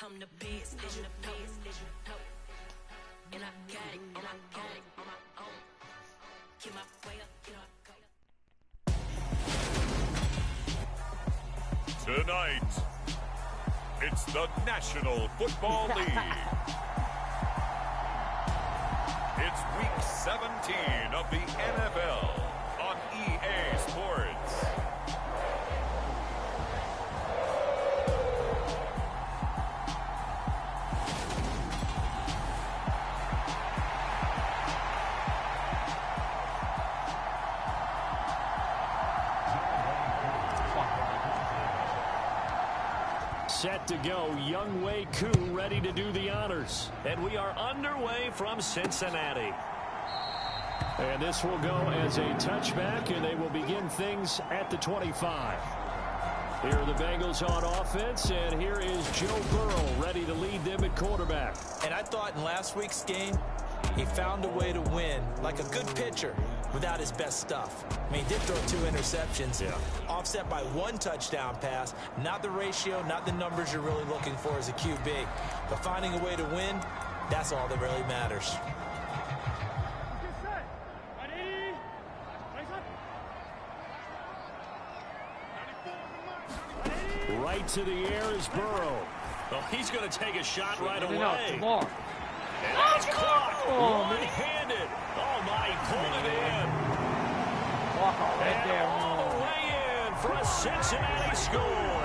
I'm the best, vision of post, and I got it on my own. Keep my way up, Tonight, it's the National Football League. It's Week 17 of the NFL on EA Sports. Set to go, Younghoe Koo ready to do the honors. And we are underway from Cincinnati. And this will go as a touchback, and they will begin things at the 25. Here are the Bengals on offense, and here is Joe Burrow ready to lead them at quarterback. And I thought in last week's game, he found a way to win like a good pitcher without his best stuff. I mean, he did throw 2 interceptions, offset by 1 touchdown pass. Not the ratio, not the numbers you're really looking for as a QB. But finding a way to win, that's all that really matters. Right to the air is Burrow. Well, he's going to take a shot right away. And that's caught one-handed. Oh, my, he pulled it in. And all the way in for a Cincinnati score.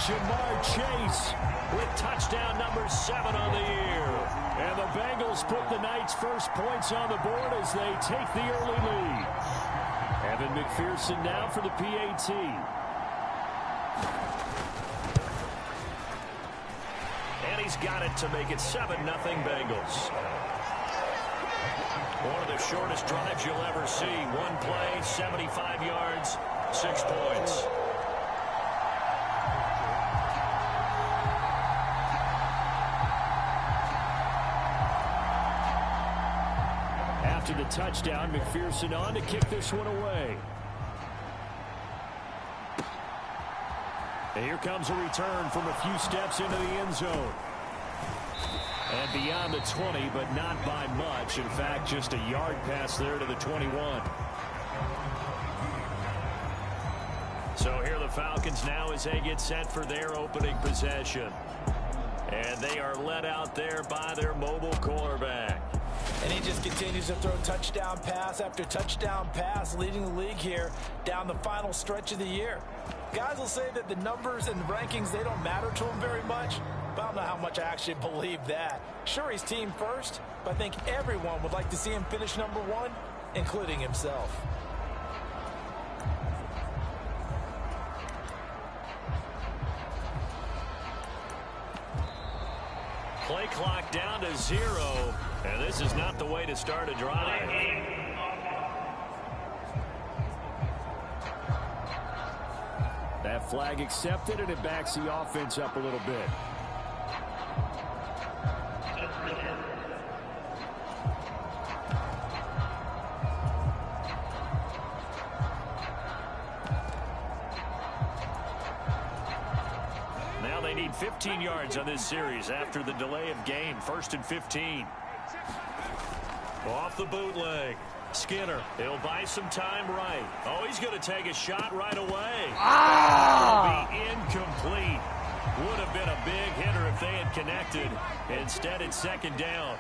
Jamar Chase with touchdown number 7 on the year. And the Bengals put the night's first points on the board as they take the early lead. Evan McPherson now for the PAT. And he's got it to make it 7-0 Bengals. One of the shortest drives you'll ever see. 1 play, 75 yards, 6 points. After the touchdown, McPherson on to kick this one away. And here comes a return from a few steps into the end zone. And beyond the 20, but not by much. In fact, just a yard pass there to the 21. So here are the Falcons now as they get set for their opening possession. And they are led out there by their mobile quarterback. And he just continues to throw touchdown pass after touchdown pass, leading the league here down the final stretch of the year. Guys will say that the numbers and the rankings, they don't matter to him very much. But I don't know how much I actually believe that. Sure, he's team first, but I think everyone would like to see him finish number 1, including himself. Play clock down to 0, and this is not the way to start a drive. That flag accepted, and it backs the offense up a little bit. Now they need 15 yards on this series after the delay of game. 1st and 15. Off the bootleg. Skinner, he'll buy some time right. Oh, he's going to take a shot right away. Will be incomplete. Would have been a big hitter if they had connected. Instead, it's 2nd down.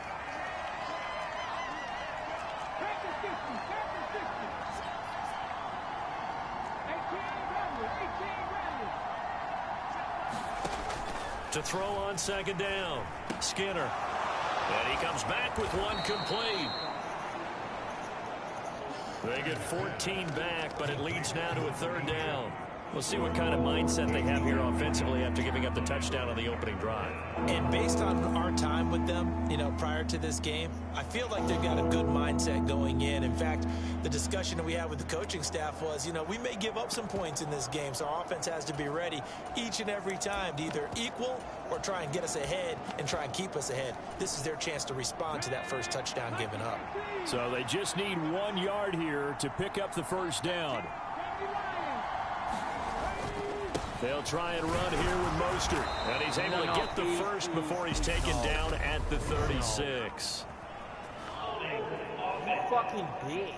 To throw on 2nd down. Skinner. And he comes back with 1 complete. They get 14 back, but it leads now to a 3rd down. We'll see what kind of mindset they have here offensively after giving up the touchdown on the opening drive. And based on our time with them, prior to this game, I feel like they've got a good mindset going in. In fact, the discussion that we had with the coaching staff was, we may give up some points in this game, so our offense has to be ready each and every time to either equal or try and get us ahead and try and keep us ahead. This is their chance to respond to that first touchdown given up. So they just need 1 yard here to pick up the 1st down. They'll try and run here with Mostert. And he's able to get the first before he's taken down at the 36. Fucking bitch.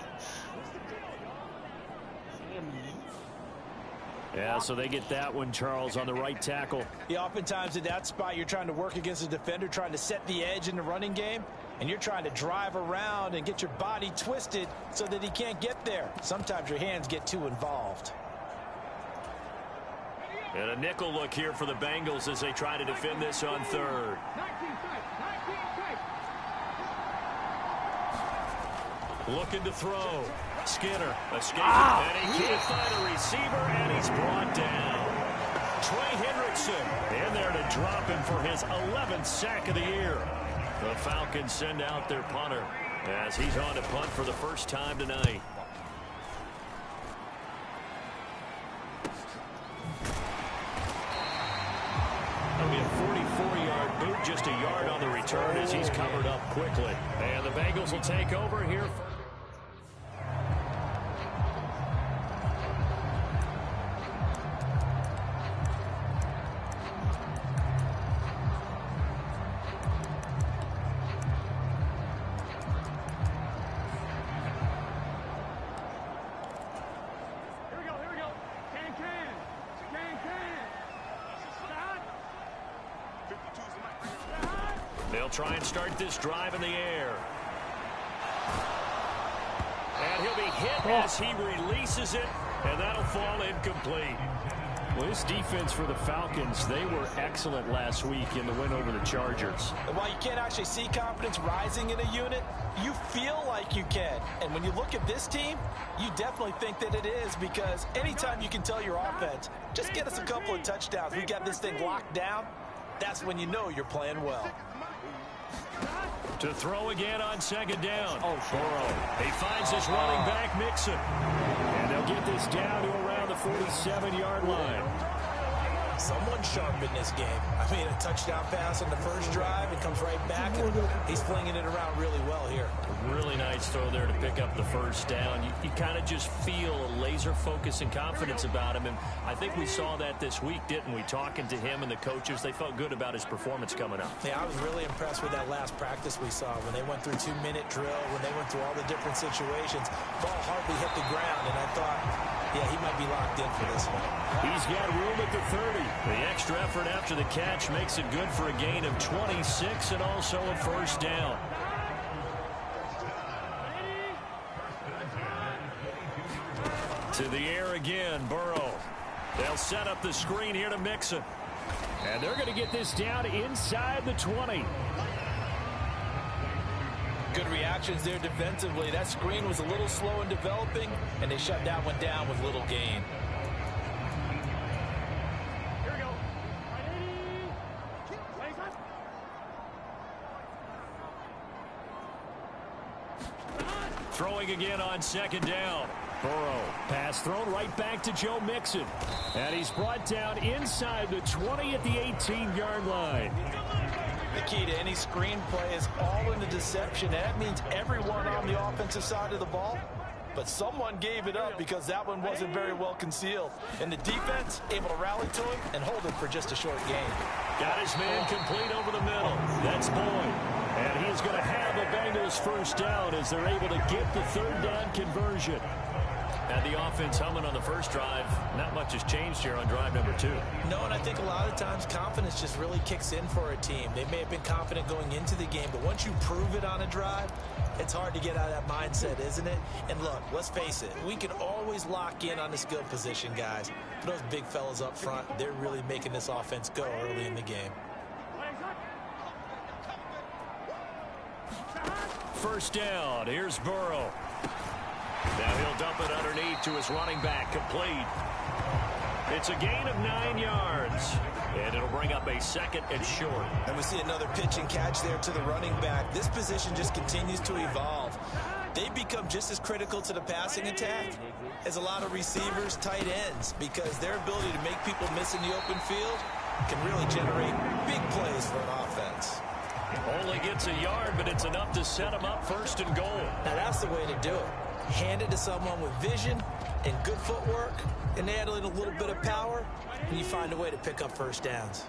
Yeah, so they get that one, Charles, on the right tackle. Yeah, oftentimes in that spot, you're trying to work against a defender, trying to set the edge in the running game, and you're trying to drive around and get your body twisted so that he can't get there. Sometimes your hands get too involved. And a nickel look here for the Bengals as they try to defend this on third. Looking to throw. Skinner escaping, and he can't find a receiver, and he's brought down. Trey Hendrickson in there to drop him for his 11th sack of the year. The Falcons send out their punter as he's on to punt for the first time tonight. That'll be a 44-yard boot, just a yard on the return as he's covered up quickly. And the Bengals will take over here. They'll try and start this drive in the air. And he'll be hit as he releases it, and that'll fall incomplete. Well, this defense for the Falcons, they were excellent last week in the win over the Chargers. And while you can't actually see confidence rising in a unit, you feel like you can. And when you look at this team, you definitely think that it is, because anytime you can tell your offense, just get us a couple of touchdowns, we got this thing locked down, that's when you know you're playing well. To throw again on second down. Burrow. He finds his running back, Mixon. And they'll get this down to around the 47-yard line. Someone sharp in this game. I mean, a touchdown pass on the first drive, it comes right back, and he's flinging it around really well here. Really nice throw there to pick up the first down. You kind of just feel a laser focus and confidence about him, and I think we saw that this week, didn't we? Talking to him and the coaches, they felt good about his performance coming up. Yeah, I was really impressed with that last practice we saw when they went through 2-minute drill, when they went through all the different situations. Ball hardly hit the ground, and I thought, yeah, he might be locked in for this one. He's got room at the 30. The extra effort after the catch makes it good for a gain of 26 and also a first down. To the air again, Burrow. They'll set up the screen here to Mixon. And they're going to get this down inside the 20. Good reactions there defensively. That screen was a little slow in developing, and they shut that one down with little gain. Throwing again on second down. Burrow, pass thrown right back to Joe Mixon. And he's brought down inside the 20 at the 18-yard line. The key to any screenplay is all in the deception. That means everyone on the offensive side of the ball, but someone gave it up because that one wasn't very well concealed. And the defense able to rally to him and hold him for just a short gain. Got his man complete over the middle. That's Boyd. And he's going to have the Bengals first down as they're able to get the third down conversion. And the offense humming on the first drive. Not much has changed here on drive number 2. No, and I think a lot of times confidence just really kicks in for a team. They may have been confident going into the game, but once you prove it on a drive, it's hard to get out of that mindset, isn't it? And look, let's face it, we can always lock in on the skill position, guys. But those big fellas up front, they're really making this offense go early in the game. First down. Here's Burrow. Now he'll dump it underneath to his running back, complete. It's a gain of 9 yards. And it'll bring up a second and short. And we see another pitch and catch there to the running back. This position just continues to evolve. They become just as critical to the passing attack as a lot of receivers, tight ends, because their ability to make people miss in the open field can really generate big plays for an offense. Only gets a yard, but it's enough to set him up first and goal. Now that's the way to do it. Hand it to someone with vision and good footwork, and they add in a little bit of power, and you find a way to pick up first downs.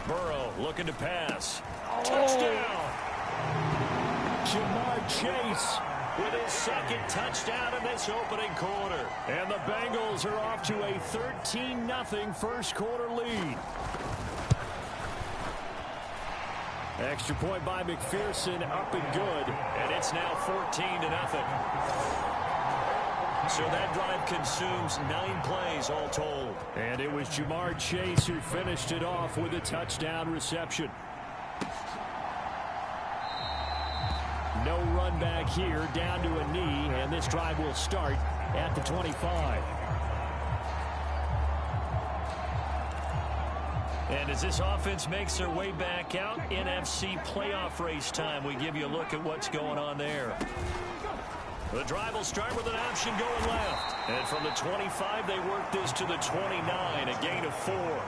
Burrow looking to pass. Touchdown! Jamar Chase with his second touchdown in this opening quarter. And the Bengals are off to a 13-0 first quarter lead. Extra point by McPherson, up and good. And it's now 14-0. So that drive consumes 9 plays all told. And it was Jamar Chase who finished it off with a touchdown reception. No run back here, down to a knee, and this drive will start at the 25. And as this offense makes their way back out, NFC playoff race time, we give you a look at what's going on there. The drive will start with an option going left. And from the 25, they work this to the 29, a gain of 4.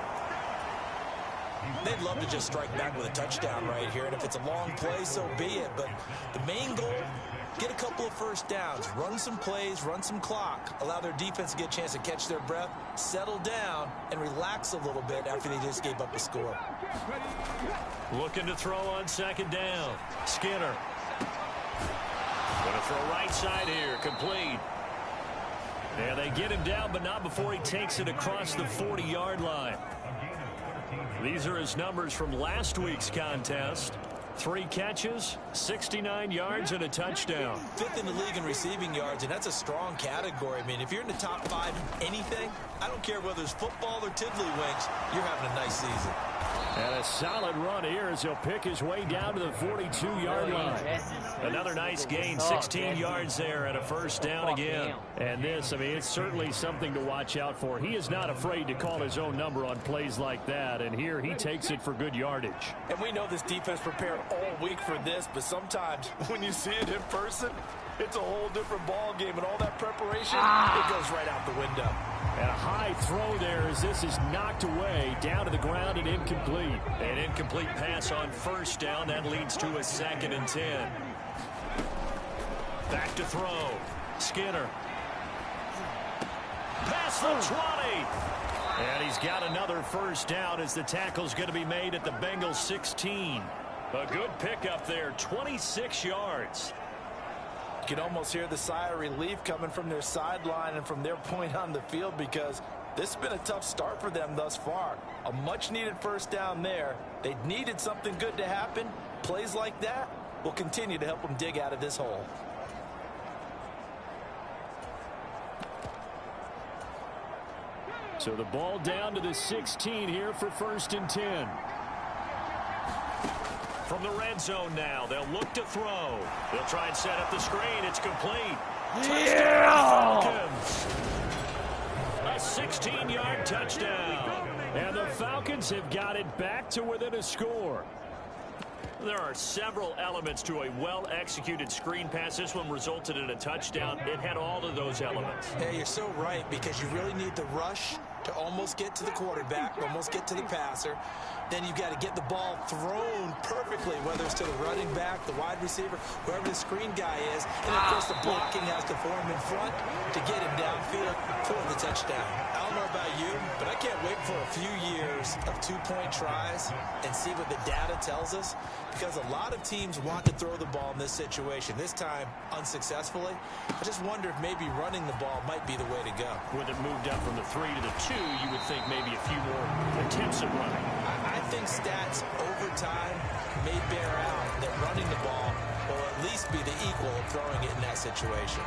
They'd love to just strike back with a touchdown right here, and if it's a long play, so be it. But the main goal, get a couple of first downs, run some plays, run some clock, allow their defense to get a chance to catch their breath, settle down, and relax a little bit after they just gave up a score. Looking to throw on second down. Skinner. Going to throw right side here, complete. And they get him down, but not before he takes it across the 40-yard line. These are his numbers from last week's contest. 3 catches, 69 yards, and a touchdown. 5th in the league in receiving yards, and that's a strong category. I mean, if you're in the top 5 in anything, I don't care whether it's football or tiddlywinks, you're having a nice season. And a solid run here as he'll pick his way down to the 42-yard line. Another nice gain, 16 yards there and a first down again. And this, I mean, it's certainly something to watch out for. He is not afraid to call his own number on plays like that, and here he takes it for good yardage. And we know this defense prepared all week for this, but sometimes when you see it in person, it's a whole different ball game, and all that preparation, it goes right out the window. And a high throw there as this is knocked away, down to the ground and incomplete. An incomplete pass on first down. That leads to a 2nd and 10. Back to throw. Skinner. Past the 20. And he's got another first down as the tackle's going to be made at the Bengals 16. A good pickup there, 26 yards. You can almost hear the sigh of relief coming from their sideline and from their point on the field, because this has been a tough start for them thus far. A much-needed first down there. They needed something good to happen. Plays like that will continue to help them dig out of this hole. So the ball down to the 16 here for 1st and 10. From the red zone now, they'll look to throw. They'll try and set up the screen. It's complete. Touchdown, Falcons. A 16-yard touchdown. And the Falcons have got it back to within a score. There are several elements to a well-executed screen pass. This one resulted in a touchdown. It had all of those elements. Hey, you're so right, because you really need the rush to almost get to the quarterback, almost get to the passer. Then you've got to get the ball thrown perfectly, whether it's to the running back, the wide receiver, whoever the screen guy is. And, of course, the blocking has to form in front to get him downfield for the touchdown. I don't know about you, but I can't wait for a few years of 2-point tries and see what the data tells us, because a lot of teams want to throw the ball in this situation, this time unsuccessfully. I just wonder if maybe running the ball might be the way to go. With it moved up from the 3 to the 2, you would think maybe a few more attempts at running. I think stats over time may bear out that running the ball will at least be the equal of throwing it in that situation.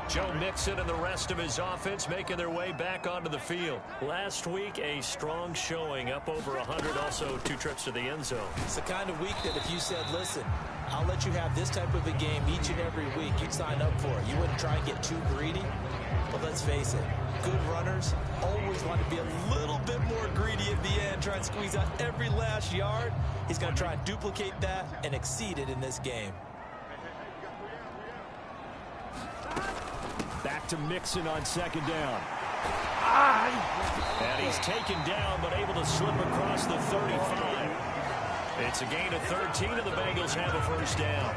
Joe Mixon and the rest of his offense making their way back onto the field. Last week, a strong showing, up over 100, also 2 trips to the end zone. It's the kind of week that if you said, listen, I'll let you have this type of a game each and every week, you'd sign up for it. You wouldn't try and get too greedy. But let's face it, good runners always want to be a little bit more greedy at the end, try and squeeze out every last yard. He's going to try and duplicate that and exceed it in this game. Back to Mixon on second down. And he's taken down, but able to slip across the 35. It's a gain of 13, and the Bengals have a first down.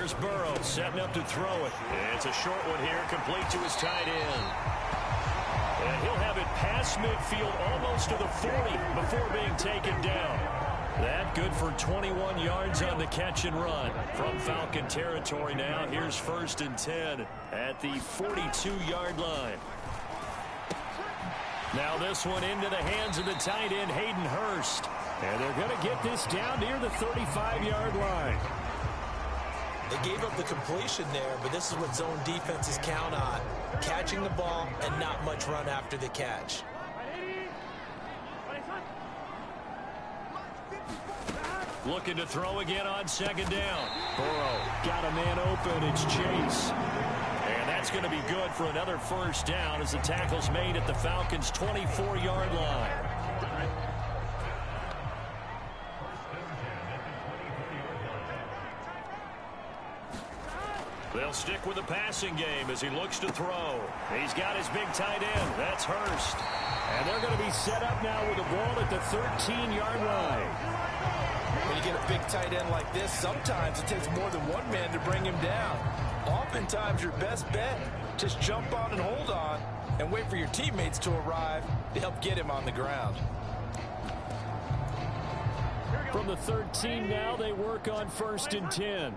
Here's Burrow setting up to throw it. It's a short one here, complete to his tight end. And he'll have it past midfield almost to the 40 before being taken down. That good for 21 yards on the catch and run. From Falcon territory now, here's 1st and 10 at the 42-yard line. Now this one into the hands of the tight end, Hayden Hurst. And they're going to get this down near the 35-yard line. They gave up the completion there, but this is what zone defenses count on. Catching the ball and not much run after the catch. Looking to throw again on 2nd down. Burrow got a man open. It's Chase. And that's going to be good for another 1st down as the tackle's made at the Falcons' 24-yard line. They'll stick with the passing game as he looks to throw. He's got his big tight end. That's Hurst. And they're going to be set up now with the ball at the 13-yard line. When you get a big tight end like this, sometimes it takes more than one man to bring him down. Oftentimes, your best bet, just jump on and hold on and wait for your teammates to arrive to help get him on the ground. From the 13 now, they work on 1st and 10.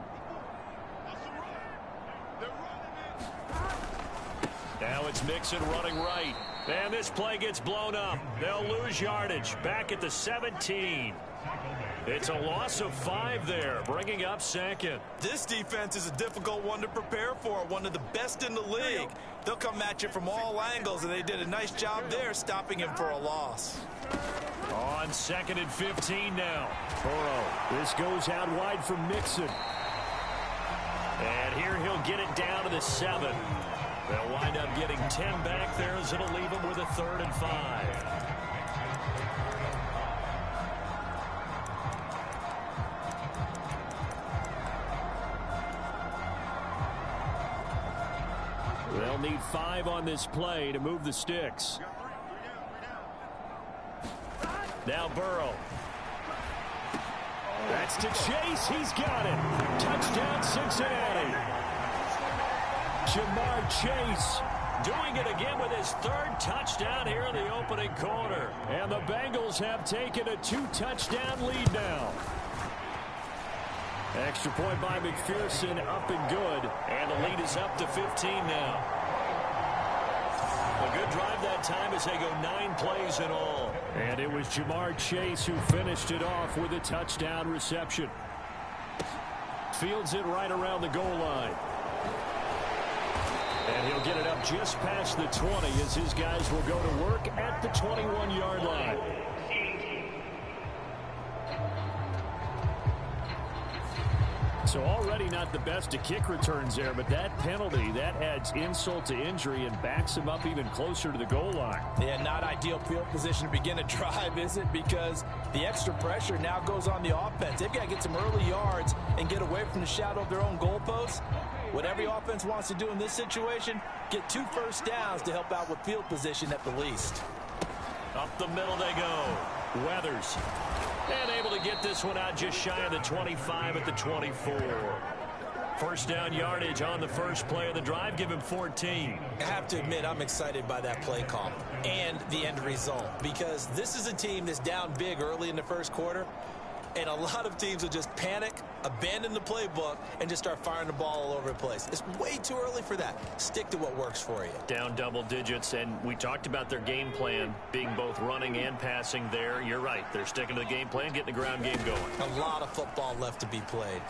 Now it's Mixon running right. And this play gets blown up. They'll lose yardage. Back at the 17. It's a loss of 5 there, bringing up 2nd. This defense is a difficult one to prepare for, one of the best in the league. They'll come at you from all angles, and they did a nice job there stopping him for a loss. On 2nd and 15 now. Burrow. This goes out wide for Mixon. And here he'll get it down to the 7. They'll wind up getting 10 back there as it'll leave them with a 3rd and 5. They'll need 5 on this play to move the sticks. Now Burrow. That's to Chase. He's got it. Touchdown Cincinnati. Jamar Chase doing it again with his 3rd touchdown here in the opening quarter. And the Bengals have taken a 2-touchdown lead now. Extra point by McPherson, up and good. And the lead is up to 15 now. A good drive that time as they go 9 plays in all. And it was Jamar Chase who finished it off with a touchdown reception. Fields it right around the goal line. And he'll get it up just past the 20 as his guys will go to work at the 21-yard line. So already not the best of kick returns there, but that penalty, that adds insult to injury and backs him up even closer to the goal line. Yeah, not ideal field position to begin a drive, is it? Because the extra pressure now goes on the offense. They've got to get some early yards and get away from the shadow of their own goalposts. What every offense wants to do in this situation, get 2 first downs to help out with field position at the least. Up the middle they go. Weathers. And able to get this one out just shy of the 25 at the 24. First down yardage on the first play of the drive. Give him 14. I have to admit, I'm excited by that play call and the end result, because this is a team that's down big early in the first quarter, and a lot of teams will just panic, abandon the playbook, and just start firing the ball all over the place. It's way too early for that. Stick to what works for you. Down double digits, and we talked about their game plan being both running and passing there. You're right. They're sticking to the game plan, getting the ground game going. A lot of football left to be played.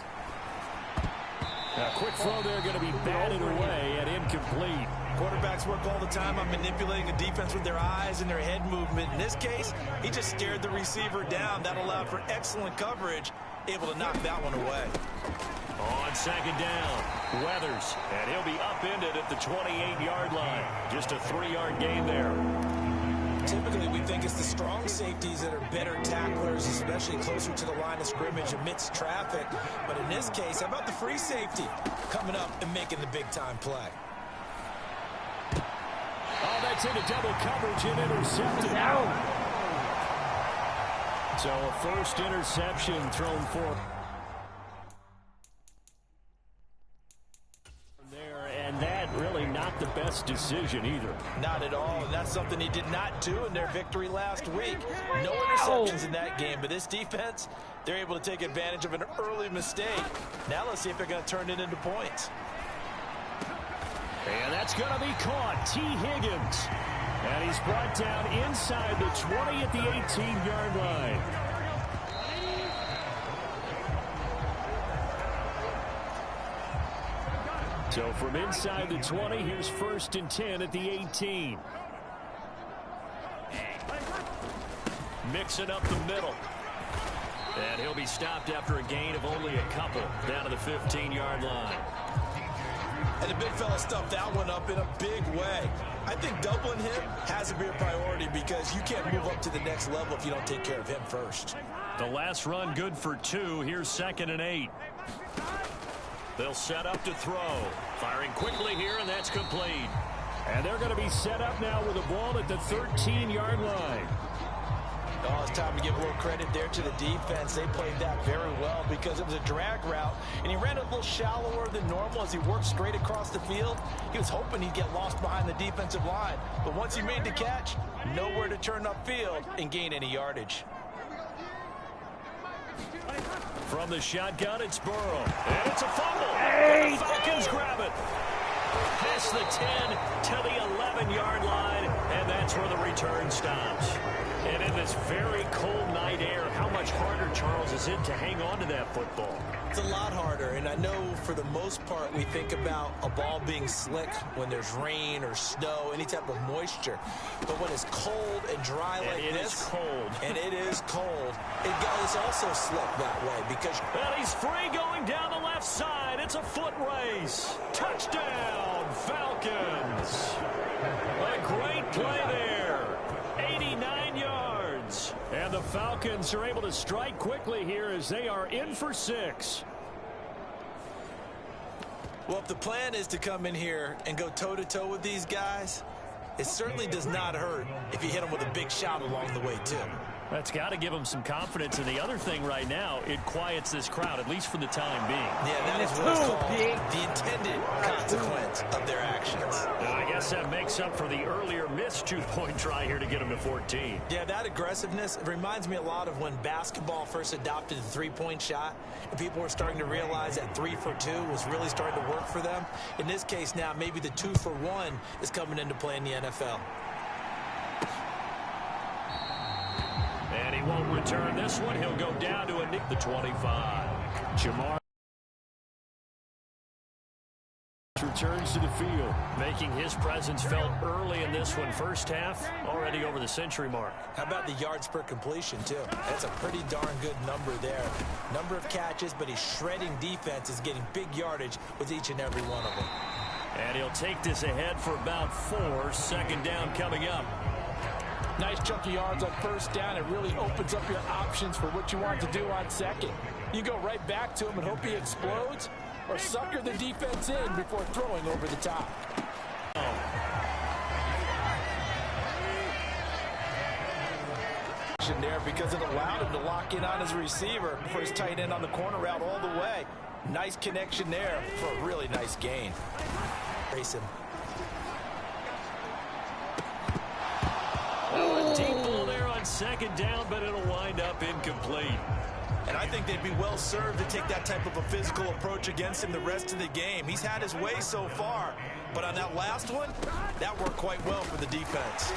A quick throw there going to be batted away and incomplete. Quarterbacks work all the time on manipulating a defense with their eyes and their head movement. In this case, he just stared the receiver down. That allowed for excellent coverage, able to knock that one away. On second down, Weathers, and he'll be upended at the 28-yard line. Just a 3-yard gain there. Typically, we think it's the strong safeties that are better tacklers, especially closer to the line of scrimmage amidst traffic. But in this case, how about the free safety coming up and making the big-time play? Oh, that's into double coverage and intercepted. So a first interception thrown for. best decision either. Not at all, and that's something he did not do in their victory last week. No interceptions in that game, but this defense, they're able to take advantage of an early mistake. Now let's see if they're going to turn it into points. And that's going to be caught. T. Higgins. And he's brought down inside the 20 at the 18-yard line. So from inside the 20, here's 1st and 10 at the 18. Mixing up the middle. And he'll be stopped after a gain of only a couple down to the 15-yard line. And the big fella stuffed that one up in a big way. I think doubling him has to be a priority because you can't move up to the next level if you don't take care of him first. The last run good for 2. Here's 2nd and 8. They'll set up to throw. Firing quickly here, and that's complete. And they're going to be set up now with a ball at the 13-yard line. Oh, it's time to give a little credit there to the defense. They played that very well because it was a drag route, and he ran a little shallower than normal as he worked straight across the field. He was hoping he'd get lost behind the defensive line, but once he made the catch, nowhere to turn upfield and gain any yardage. From the shotgun, it's Burrow. And it's a fumble. And the Falcons grab it. Past the 10 to the 11-yard line, and that's where the return stops. And in this very cold night air, how much harder, Charles, is it to hang on to that football? It's a lot harder, and I know for the most part we think about a ball being slick when there's rain or snow, any type of moisture. But when it's cold and dry like this, is cold. And it is cold, it's also slick that way because... And he's free going down the left side. It's a foot race. Touchdown, Falcons. A great play there. 89 yards. And the Falcons are able to strike quickly here as they are in for 6. Well, if the plan is to come in here and go toe-to-toe with these guys, it certainly does not hurt if you hit them with a big shot along the way, too. That's got to give them some confidence. And the other thing right now, it quiets this crowd, at least for the time being. Yeah, that is what's called the intended consequence of their actions. Now, I guess that makes up for the earlier missed 2-point try here to get them to 14. Yeah, that aggressiveness, it reminds me a lot of when basketball first adopted the 3-point shot, and people were starting to realize that 3 for 2 was really starting to work for them. In this case now, maybe the 2 for 1 is coming into play in the NFL. And he won't return this one. He'll go down to the 25. Jamar returns to the field, making his presence felt early in this one. First half, already over the century mark. How about the yards per completion, too? That's a pretty darn good number there. Number of catches, but he's shredding defense, is getting big yardage with each and every one of them. And he'll take this ahead for about 4. 2nd down coming up. Nice chunk of yards on 1st down. It really opens up your options for what you want to do on 2nd. You go right back to him and hope he explodes, or sucker the defense in before throwing over the top. There because it allowed him to lock in on his receiver for his tight end on the corner route all the way. Nice connection there for a really nice gain. Race him. Oh, a deep ball there on 2nd down, but it'll wind up incomplete. And I think they'd be well served to take that type of a physical approach against him the rest of the game. He's had his way so far, but on that last one, that worked quite well for the defense.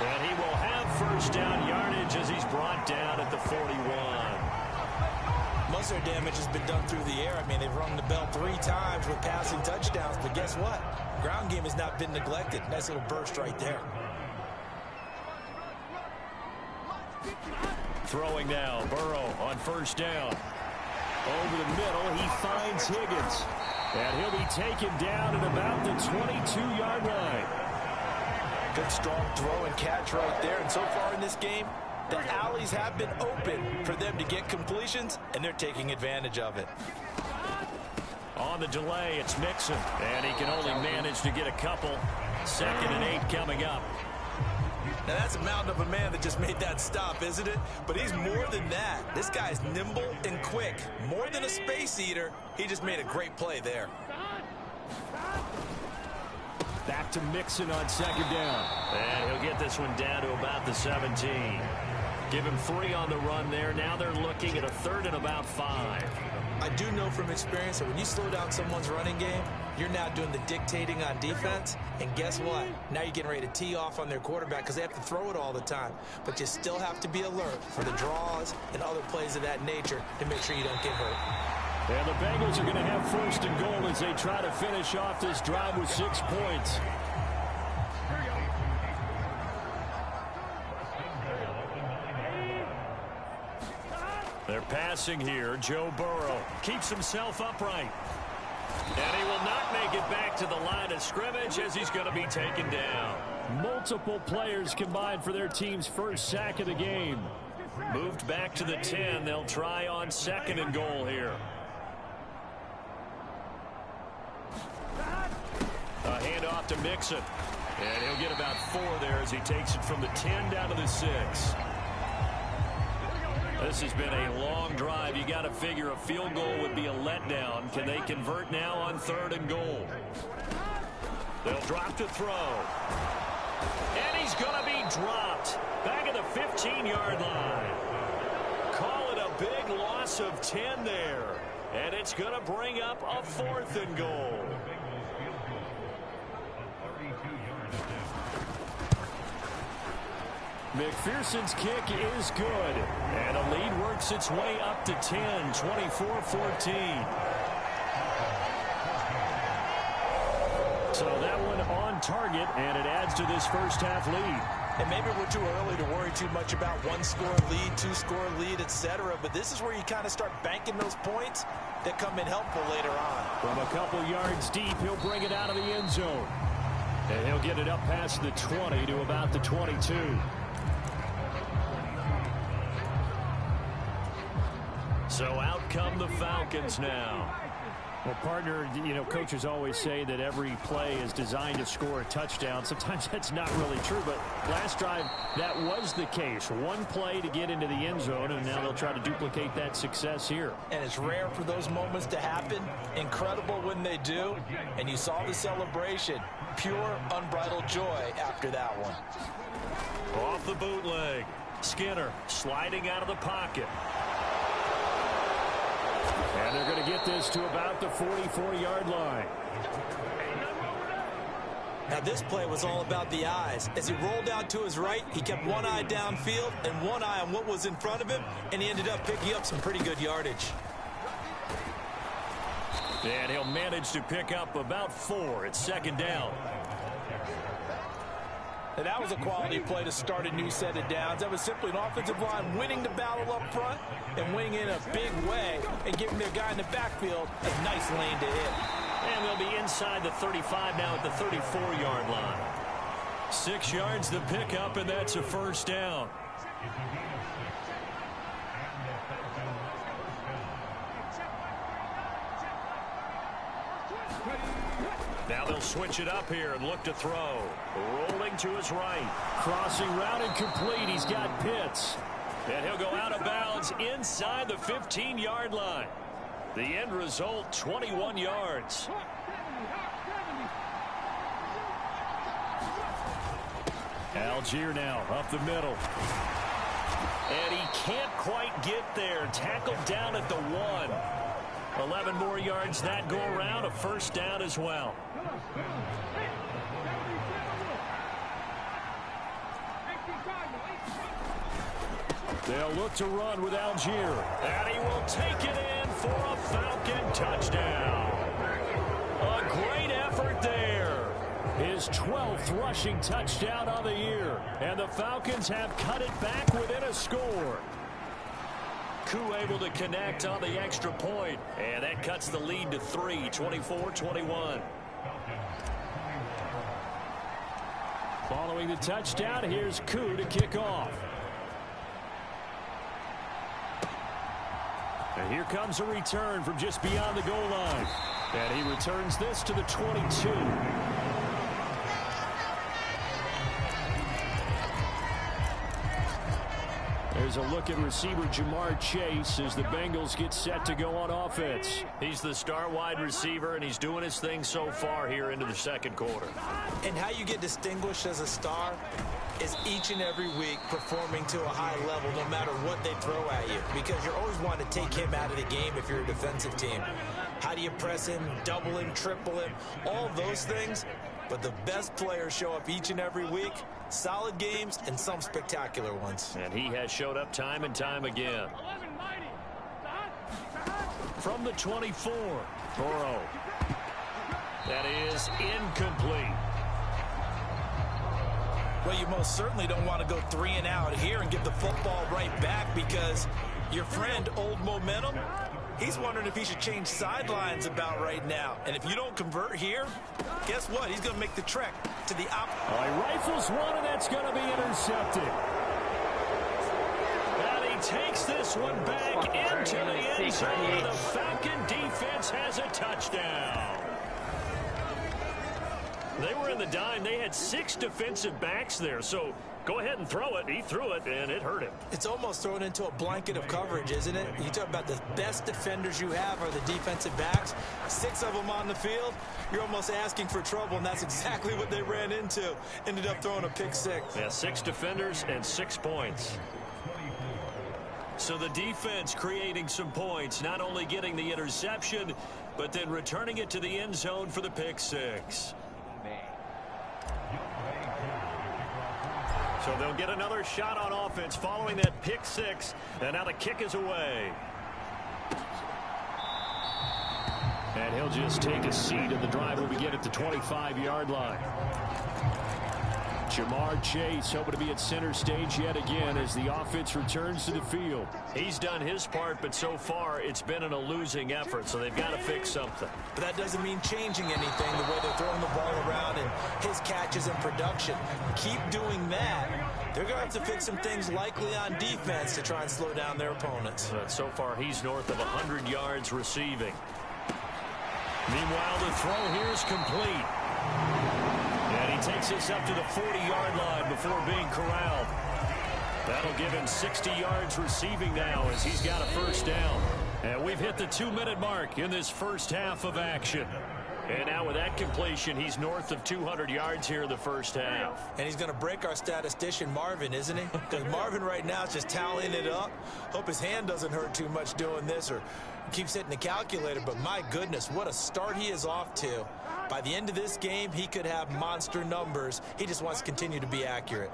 And he will have 1st down yardage as he's brought down at the 41. Most of their damage has been done through the air. I mean, they've rung the bell 3 times with passing touchdowns, but guess what? Ground game has not been neglected. Nice little burst right there. Throwing now, Burrow on 1st down. Over the middle, he finds Higgins. And he'll be taken down at about the 22-yard line. Good strong throw and catch right there. And so far in this game, the alleys have been open for them to get completions, and they're taking advantage of it. On the delay, it's Mixon. And he can only manage to get a couple. 2nd and 8 coming up. Now, that's a mountain of a man that just made that stop, isn't it? But he's more than that. This guy's nimble and quick. More than a space eater, he just made a great play there. Back to Mixon on second down. And he'll get this one down to about the 17. Give him 3 on the run there. Now they're looking at a 3rd and about 5. I do know from experience that when you slow down someone's running game, you're now doing the dictating on defense. And guess what? Now you're getting ready to tee off on their quarterback because they have to throw it all the time. But you still have to be alert for the draws and other plays of that nature to make sure you don't get hurt. And the Bengals are going to have 1st and goal as they try to finish off this drive with 6 points. They're passing here. Joe Burrow keeps himself upright. And he will not make it back to the line of scrimmage as he's going to be taken down. Multiple players combined for their team's 1st sack of the game. Moved back to the 10. They'll try on 2nd and goal here. A handoff to Mixon. And he'll get about 4 there as he takes it from the 10 down to the 6. This has been a long drive. You got to figure a field goal would be a letdown. Can they convert now on 3rd and goal? They'll drop to throw. And he's going to be dropped. Back at the 15-yard line. Call it a big loss of 10 there. And it's going to bring up a 4th and goal. McPherson's kick is good. And a lead works its way up to 10, 24-14. So that one on target, and it adds to this 1st half lead. And maybe we're too early to worry too much about 1-score lead, 2-score lead, etc. But this is where you kind of start banking those points that come in helpful later on. From a couple yards deep, he'll bring it out of the end zone. And he'll get it up past the 20 to about the 22. So out come the Falcons now. Well, partner, coaches always say that every play is designed to score a touchdown. Sometimes that's not really true, but last drive, that was the case. One play to get into the end zone, and now they'll try to duplicate that success here. And it's rare for those moments to happen. Incredible when they do. And you saw the celebration. Pure, unbridled joy after that one. Off the bootleg. Skinner sliding out of the pocket. And they're going to get this to about the 44-yard line. Now this play was all about the eyes. As he rolled out to his right, he kept one eye downfield and one eye on what was in front of him, and he ended up picking up some pretty good yardage. And he'll manage to pick up about 4 at 2nd down. Now that was a quality play to start a new set of downs. That was simply an offensive line winning the battle up front and winning in a big way and giving their guy in the backfield a nice lane to hit. And they'll be inside the 35 now at the 34-yard line. 6 yards the pickup, and that's a 1st down. Now they'll switch it up here and look to throw. Rolling to his right. Crossing route and complete. He's got Pitts. And he'll go out of bounds inside the 15-yard line. The end result, 21 yards. Algier now up the middle. And he can't quite get there. Tackled down at the 1. 11 more yards that go around. A 1st down as well. They'll look to run with Algier. And he will take it in for a Falcon touchdown. A great effort there. His 12th rushing touchdown of the year. And the Falcons have cut it back within a score. Koo able to connect on the extra point. And that cuts the lead to 3, 24-21. Following the touchdown, here's Koo to kick off. And here comes a return from just beyond the goal line. And he returns this to the 22. There's Here's a look at receiver Jamar Chase as the Bengals get set to go on offense. He's the star wide receiver, and he's doing his thing so far here into the second quarter. And how you get distinguished as a star is each and every week performing to a high level no matter what they throw at you, because you're always wanting to take him out of the game if you're a defensive team. How do you press him, double him, triple him, all those things? But the best players show up each and every week. Solid games and some spectacular ones. And he has showed up time and time again. From the 24, Burrow. That is incomplete. Well, you most certainly don't want to go 3 and out here and give the football right back, because your friend, Old Momentum, he's wondering if he should change sidelines about right now. And if you don't convert here, guess what? He's going to make the trek to the opposite. He rifles one, and that's going to be intercepted. And he takes this one back into the end zone. The Falcon defense has a touchdown. They were in the dime. They had 6 defensive backs there, so go ahead and throw it. He threw it, and it hurt him. It's almost thrown into a blanket of coverage, isn't it? You talk about the best defenders you have are the defensive backs. 6 of them on the field. You're almost asking for trouble, and that's exactly what they ran into. Ended up throwing a pick 6. Yeah, 6 defenders and 6 points. So the defense creating some points, not only getting the interception, but then returning it to the end zone for the pick 6. So they'll get another shot on offense following that pick 6. And now the kick is away. And he'll just take a seat, and the drive will begin at the 25-yard line. Jamar Chase hoping to be at center stage yet again as the offense returns to the field. He's done his part, but so far it's been in a losing effort, so they've got to fix something. But that doesn't mean changing anything, the way they're throwing the ball around and his catches and production. Keep doing that. They're going to have to fix some things likely on defense to try and slow down their opponents. So far he's north of 100 yards receiving. Meanwhile, the throw here is complete. And he takes this up to the 40-yard line before being corralled. That'll give him 60 yards receiving now as he's got a first down. And we've hit the 2-minute mark in this first half of action. And now with that completion, he's north of 200 yards here in the first half. And he's going to break our statistician, Marvin, isn't he? Because Marvin right now is just tallying it up. Hope his hand doesn't hurt too much doing this or keeps hitting the calculator. But my goodness, what a start he is off to. By the end of this game, he could have monster numbers. He just wants to continue to be accurate.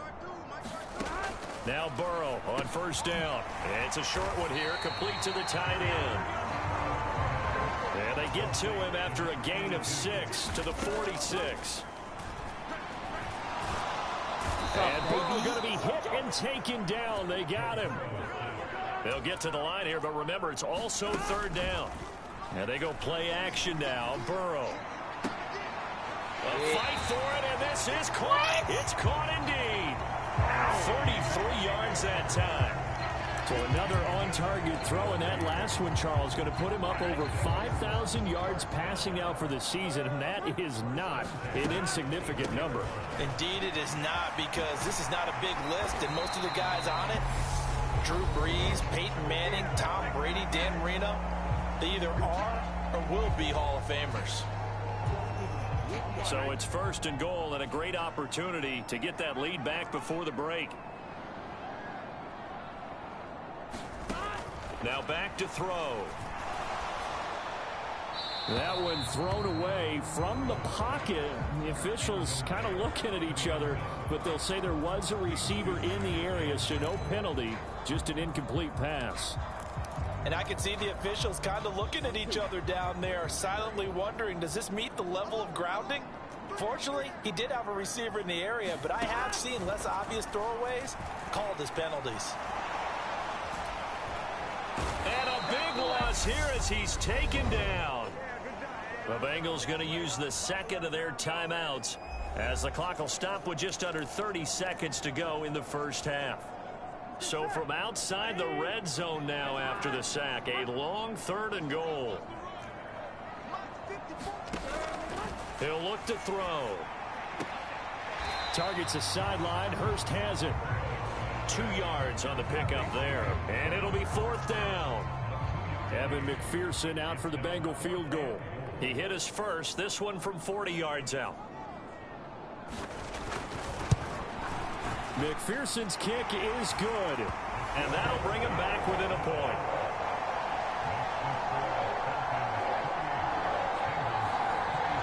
Now Burrow on first down. And it's a short one here, complete to the tight end. And they get to him after a gain of 6 to the 46. And Burrow going to be hit and taken down. They got him. They'll get to the line here, but remember, it's also third down. And they go play action now. Burrow. A fight for it, and this is caught. It's caught indeed. 33 yards that time. So another on-target throw, and that last one, Charles, going to put him up over 5,000 yards passing out for the season, and that is not an insignificant number. Indeed it is not, because this is not a big list, and most of the guys on it, Drew Brees, Peyton Manning, Tom Brady, Dan Marino, they either are or will be Hall of Famers. So it's first and goal, and a great opportunity to get that lead back before the break. Now back to throw. That one thrown away from the pocket. The officials kind of looking at each other, but they'll say there was a receiver in the area, so no penalty, just an incomplete pass. And I can see the officials kind of looking at each other down there, silently wondering, does this meet the level of grounding? Fortunately, he did have a receiver in the area, but I have seen less obvious throwaways called as penalties. And a big loss here as he's taken down. The Bengals going to use the second of their timeouts as the clock will stop with just under 30 seconds to go in the first half. So from outside the red zone now after the sack, a long third and goal. He'll look to throw. Targets a sideline. Hurst has it. 2 yards on the pickup there. And it'll be 4th down. Evan McPherson out for the Bengal field goal. He hit his first, this one from 40 yards out. McPherson's kick is good. And that'll bring him back within a point.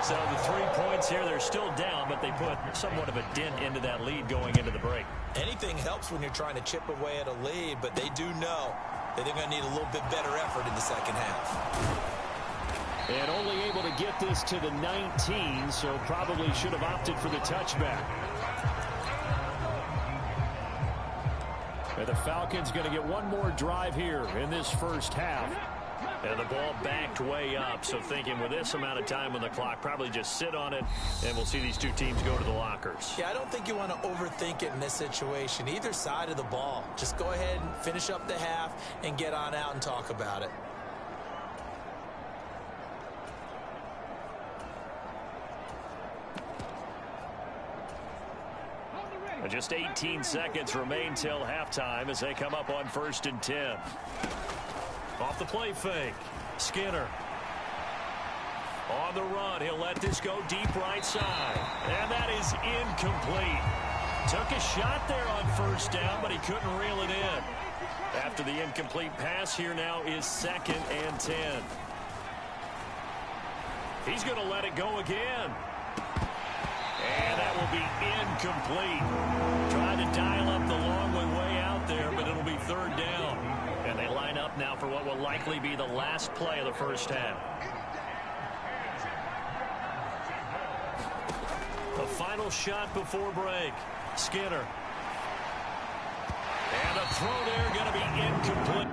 So the 3 points here, they're still down, but they put somewhat of a dent into that lead going into the break. Anything helps when you're trying to chip away at a lead, but they do know that they're going to need a little bit better effort in the second half. And only able to get this to the 19, so probably should have opted for the touchback. And the Falcons going to get one more drive here in this first half. And the ball backed way up, so thinking with this amount of time on the clock, probably just sit on it, and we'll see these two teams go to the lockers. Yeah, I don't think you want to overthink it in this situation. Either side of the ball. Just go ahead and finish up the half and get on out and talk about it. Just 18 seconds remain till halftime as they come up on 1st and 10. Off the play fake. Skinner. On the run. He'll let this go deep right side. And that is incomplete. Took a shot there on 1st down, but he couldn't reel it in. After the incomplete pass, here now is 2nd and 10. He's going to let it go again. And that will be incomplete. Trying to dial up the long way out there, but it'll be 3rd down. And they line up now for what will likely be the last play of the first half. The final shot before break. Skinner. And a throw there going to be incomplete.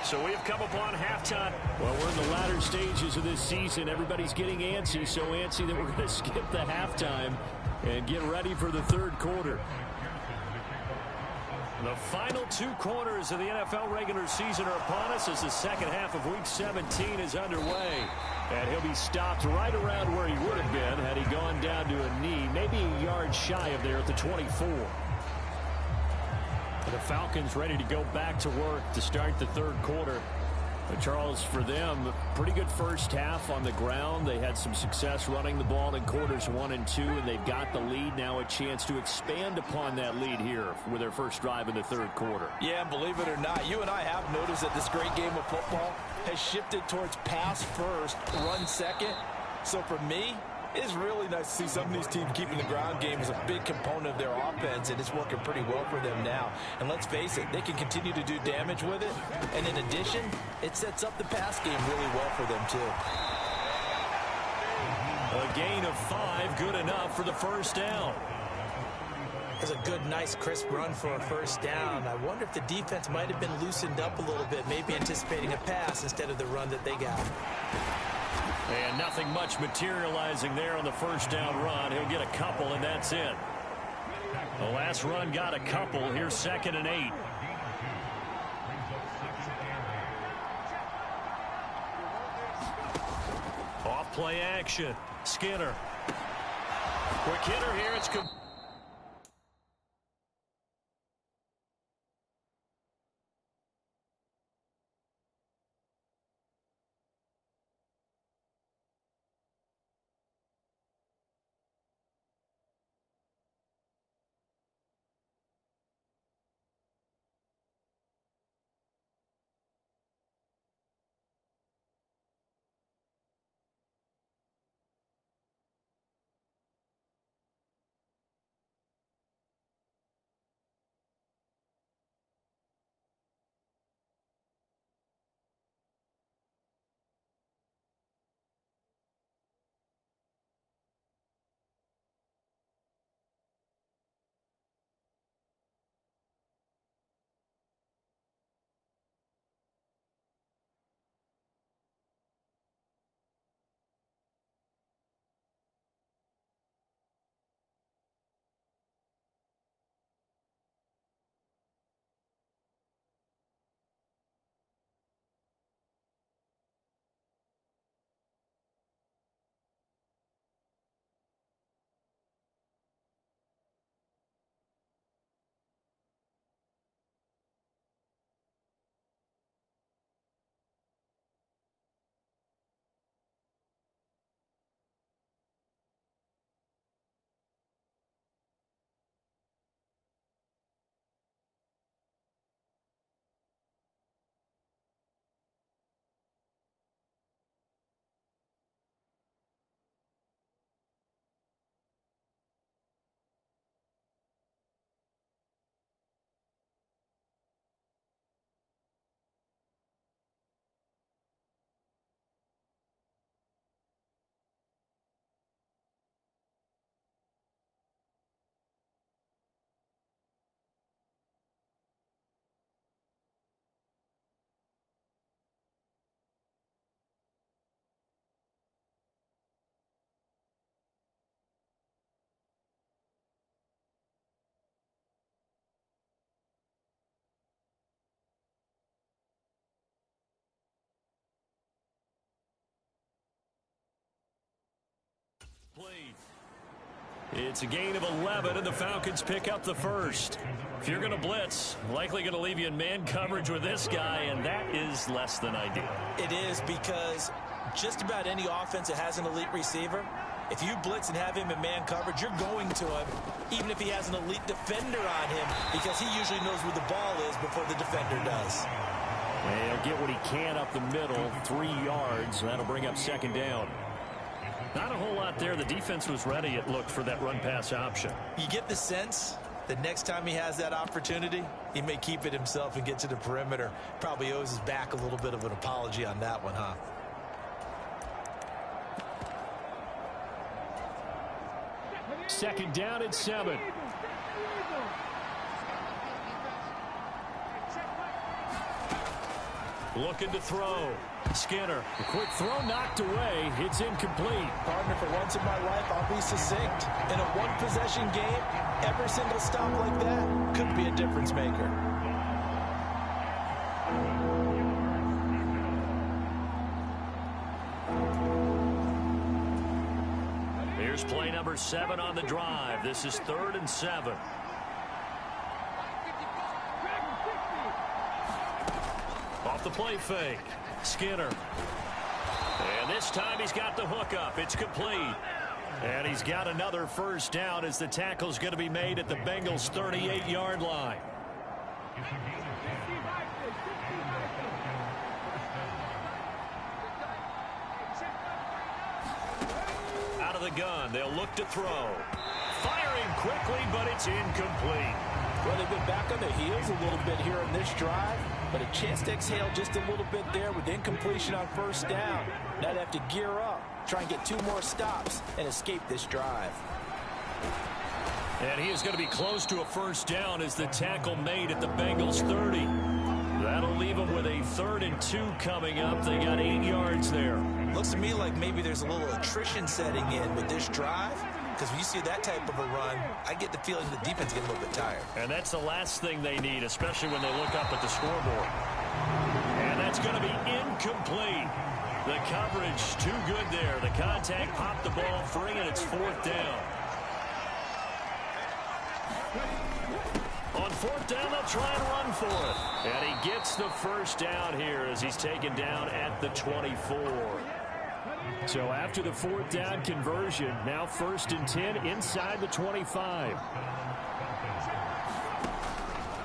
So we have come upon halftime. Well, we're in the latter stages of this season. Everybody's getting antsy, so antsy that we're going to skip the halftime and get ready for the 3rd quarter. The final 2 quarters of the NFL regular season are upon us as the second half of Week 17 is underway. And he'll be stopped right around where he would have been had he gone down to a knee, maybe a yard shy of there at the 24. The Falcons ready to go back to work to start the 3rd quarter. But Charles, for them, pretty good first half on the ground. They had some success running the ball in quarters 1 and 2, and they've got the lead now, a chance to expand upon that lead here with their first drive in the 3rd quarter. Yeah, and believe it or not, you and I have noticed that this great game of football has shifted towards pass first, run second. So for me, it is really nice to see some of these teams keeping the ground game as a big component of their offense, and it's working pretty well for them now. And let's face it, they can continue to do damage with it. And in addition, it sets up the pass game really well for them, too. A gain of 5, good enough for the first down. It's a good, nice, crisp run for a first down. I wonder if the defense might have been loosened up a little bit, maybe anticipating a pass instead of the run that they got. And nothing much materializing there on the first down run. He'll get a couple, and that's it. The last run got a couple. Here's 2nd and 8. Off play action. Skinner. Quick hitter here. It's good. It's a gain of 11, and the Falcons pick up the first. If you're going to blitz, likely going to leave you in man coverage with this guy, and that is less than ideal. It is, because just about any offense that has an elite receiver, if you blitz and have him in man coverage, you're going to him, even if he has an elite defender on him, because he usually knows where the ball is before the defender does. And he'll get what he can up the middle, 3 yards. That'll bring up second down. Not a whole lot there. The defense was ready, it looked, for that run-pass option. You get the sense that next time he has that opportunity, he may keep it himself and get to the perimeter. Probably owes his back a little bit of an apology on that one, huh? Second down at 7. Looking to throw. Skinner, a quick throw knocked away. It's incomplete. Partner, for once in my life, I'll be succinct. In a one-possession game, every single stop like that could be a difference maker. Here's play number 7 on the drive. This is 3rd and 7. Off the play fake. Skinner. And this time he's got the hook up. It's complete. And he's got another first down as the tackle's going to be made at the Bengals' 38-yard line. Out of the gun. They'll look to throw. Firing quickly, but it's incomplete. Well, they've been back on their heels a little bit here in this drive, but a chance to exhale just a little bit there with incompletion on first down. Now they have to gear up, try and get 2 more stops, and escape this drive. And he is going to be close to a first down as the tackle made at the Bengals' 30. That'll leave them with a 3rd and 2 coming up. They got 8 yards there. Looks to me like maybe there's a little attrition setting in with this drive, because when you see that type of a run, I get the feeling the defense getting a little bit tired. And that's the last thing they need, especially when they look up at the scoreboard. And that's going to be incomplete. The coverage too good there. The contact popped the ball free, and it's 4th down. On 4th down, they'll try and run for it. And he gets the first down here as he's taken down at the 24. So after the 4th down conversion, now 1st and 10 inside the 25.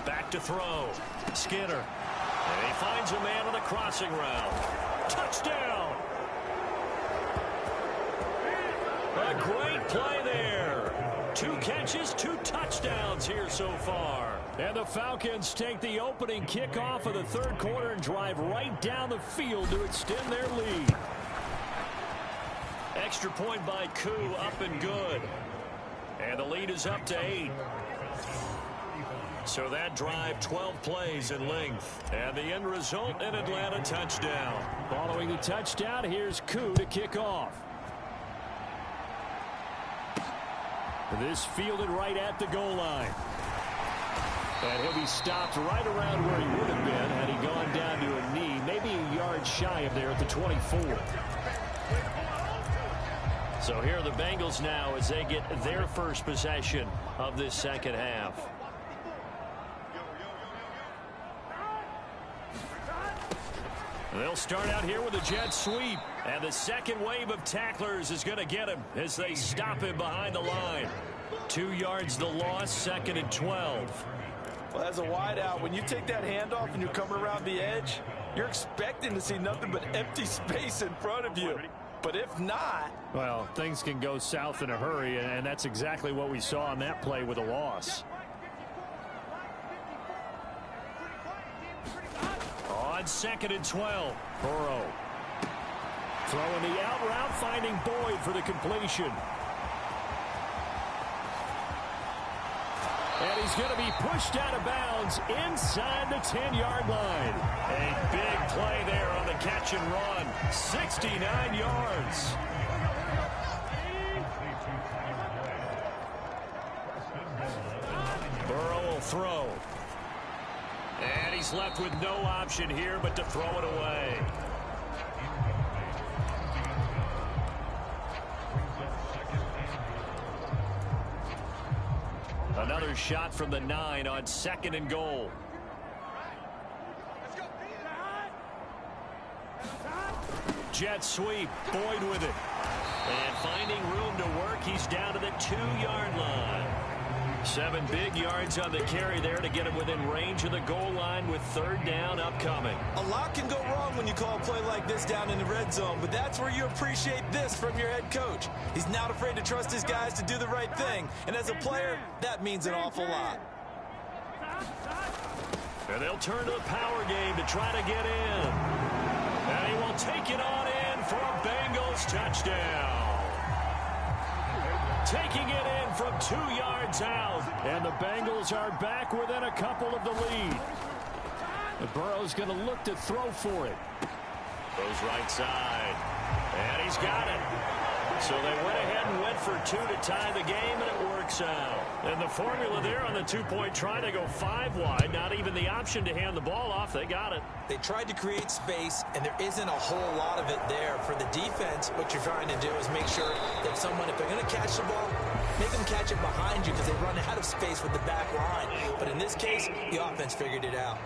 Back to throw. Skinner. And he finds a man on the crossing route. Touchdown! A great play there. 2 catches, 2 touchdowns here so far. And the Falcons take the opening kickoff of the 3rd quarter and drive right down the field to extend their lead. Extra point by Koo, up and good. And the lead is up to 8. So that drive, 12 plays in length. And the end result, an Atlanta touchdown. Following the touchdown, here's Koo to kick off. This fielded right at the goal line. And he'll be stopped right around where he would have been had he gone down to a knee, maybe a yard shy of there at the 24. So here are the Bengals now as they get their first possession of this second half. They'll start out here with a jet sweep. And the second wave of tacklers is going to get him as they stop him behind the line. 2 yards the loss, 2nd and 12. Well, as a wideout, when you take that handoff and you're coming around the edge, you're expecting to see nothing but empty space in front of you. But if not... well, things can go south in a hurry, and that's exactly what we saw on that play with a loss. On 2nd and 12, Burrow. Throwing the out route, finding Boyd for the completion. And he's going to be pushed out of bounds inside the 10-yard line. A big play there on the catch and run. 69 yards. Burrow will throw. And he's left with no option here but to throw it away. Another shot from the 9 on 2nd and goal. Jet sweep. Boyd with it. And finding room to work, he's down to the 2-yard line. 7 big yards on the carry there to get him within range of the goal line with 3rd down upcoming. A lot can go wrong when you call a play like this down in the red zone, but that's where you appreciate this from your head coach. He's not afraid to trust his guys to do the right thing, and as a player, that means an awful lot. And they'll turn to the power game to try to get in. And he will take it on in for a Bengals touchdown. Taking it in from 2 yards out. And the Bengals are back within a couple of the lead. And Burrow's going to look to throw for it. Goes right side. And he's got it. So they went ahead and went for 2 to tie the game, and it works out. And the formula there on the 2-point try to go 5 wide. Not even the option to hand the ball off. They got it. They tried to create space, and there isn't a whole lot of it there. For the defense, what you're trying to do is make sure that someone, if they're going to catch the ball, make them catch it behind you because they run out of space with the back line. But in this case, the offense figured it out.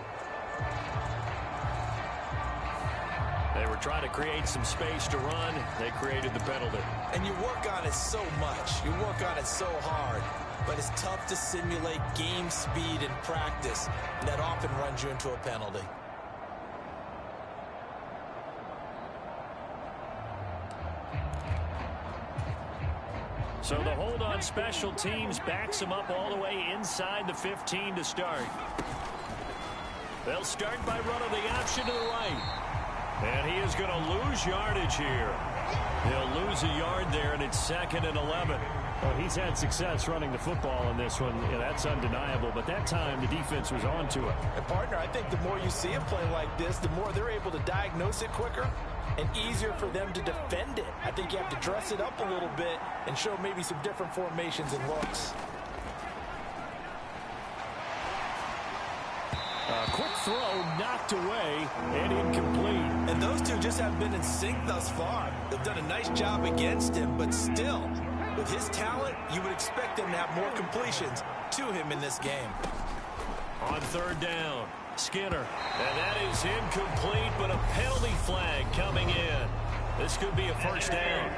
They were trying to create some space to run. They created the penalty. And you work on it so much. You work on it so hard. But it's tough to simulate game speed in practice. And that often runs you into a penalty. So the hold on special teams backs him up all the way inside the 15 to start. They'll start by running the option to the right. And he is going to lose yardage here. He'll lose a yard there, and it's 2nd and 11. Well, he's had success running the football in this one. Yeah, that's undeniable. But that time, the defense was on to it. And, partner, I think the more you see a play like this, the more they're able to diagnose it quicker and easier for them to defend it. I think you have to dress it up a little bit and show maybe some different formations and looks. A quick throw knocked away and incomplete. And those two just haven't been in sync thus far. They've done a nice job against him, but still, with his talent, you would expect him to have more completions to him in this game. On 3rd down, Skinner. And that is incomplete, but a penalty flag coming in. This could be a 1st down.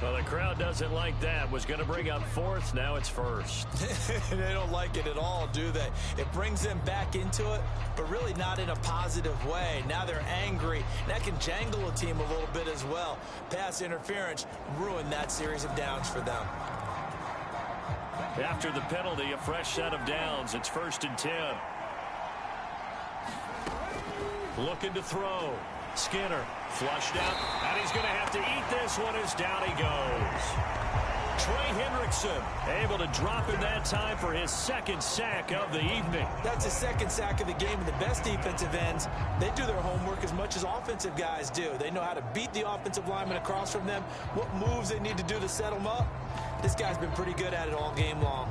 Well, the crowd doesn't like that. Was going to bring up 4th. Now it's 1st. They don't like it at all, do they? It brings them back into it, but really not in a positive way. Now they're angry. That can jangle a team a little bit as well. Pass interference ruined that series of downs for them. After the penalty, a fresh set of downs. It's 1st and 10. Looking to throw. Skinner flushed out, and he's going to have to eat this one as down he goes. Trey Hendrickson able to drop him that time for his 2nd sack of the evening. That's his 2nd sack of the game, and the best defensive ends, they do their homework as much as offensive guys do. They know how to beat the offensive lineman across from them, what moves they need to do to set them up. This guy's been pretty good at it all game long.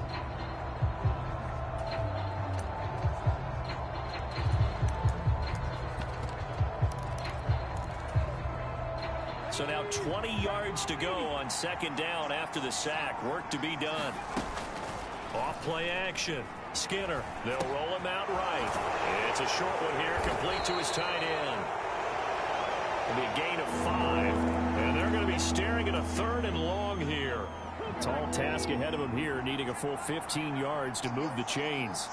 So now 20 yards to go on 2nd down after the sack. Work to be done. Off play action. Skinner. They'll roll him out right. It's a short one here, complete to his tight end. It'll be a gain of 5. And they're going to be staring at a 3rd and long here. Tall task ahead of him here, needing a full 15 yards to move the chains.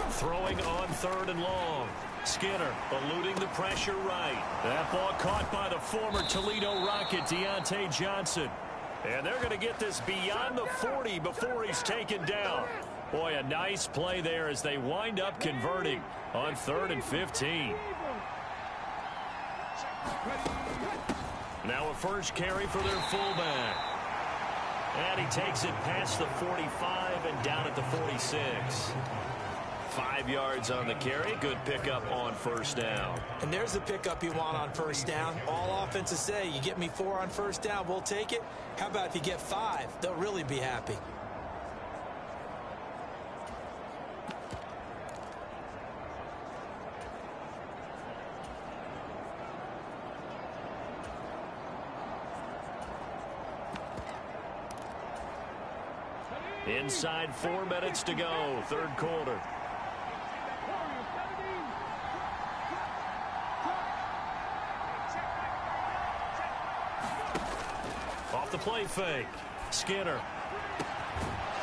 Throwing on 3rd and long. Skinner eluding the pressure right. That ball caught by the former Toledo Rocket, Deontay Johnson. And they're going to get this beyond the 40 before he's taken down. Boy, a nice play there as they wind up converting on 3rd and 15. Now a first carry for their fullback. And he takes it past the 45 and down at the 46. 5 yards on the carry. Good pickup on 1st down. And there's the pickup you want on 1st down. All offenses say, you get me 4 on 1st down, we'll take it. How about if you get 5? They'll really be happy. Inside 4 minutes to go, third quarter. Off the play fake. Skinner.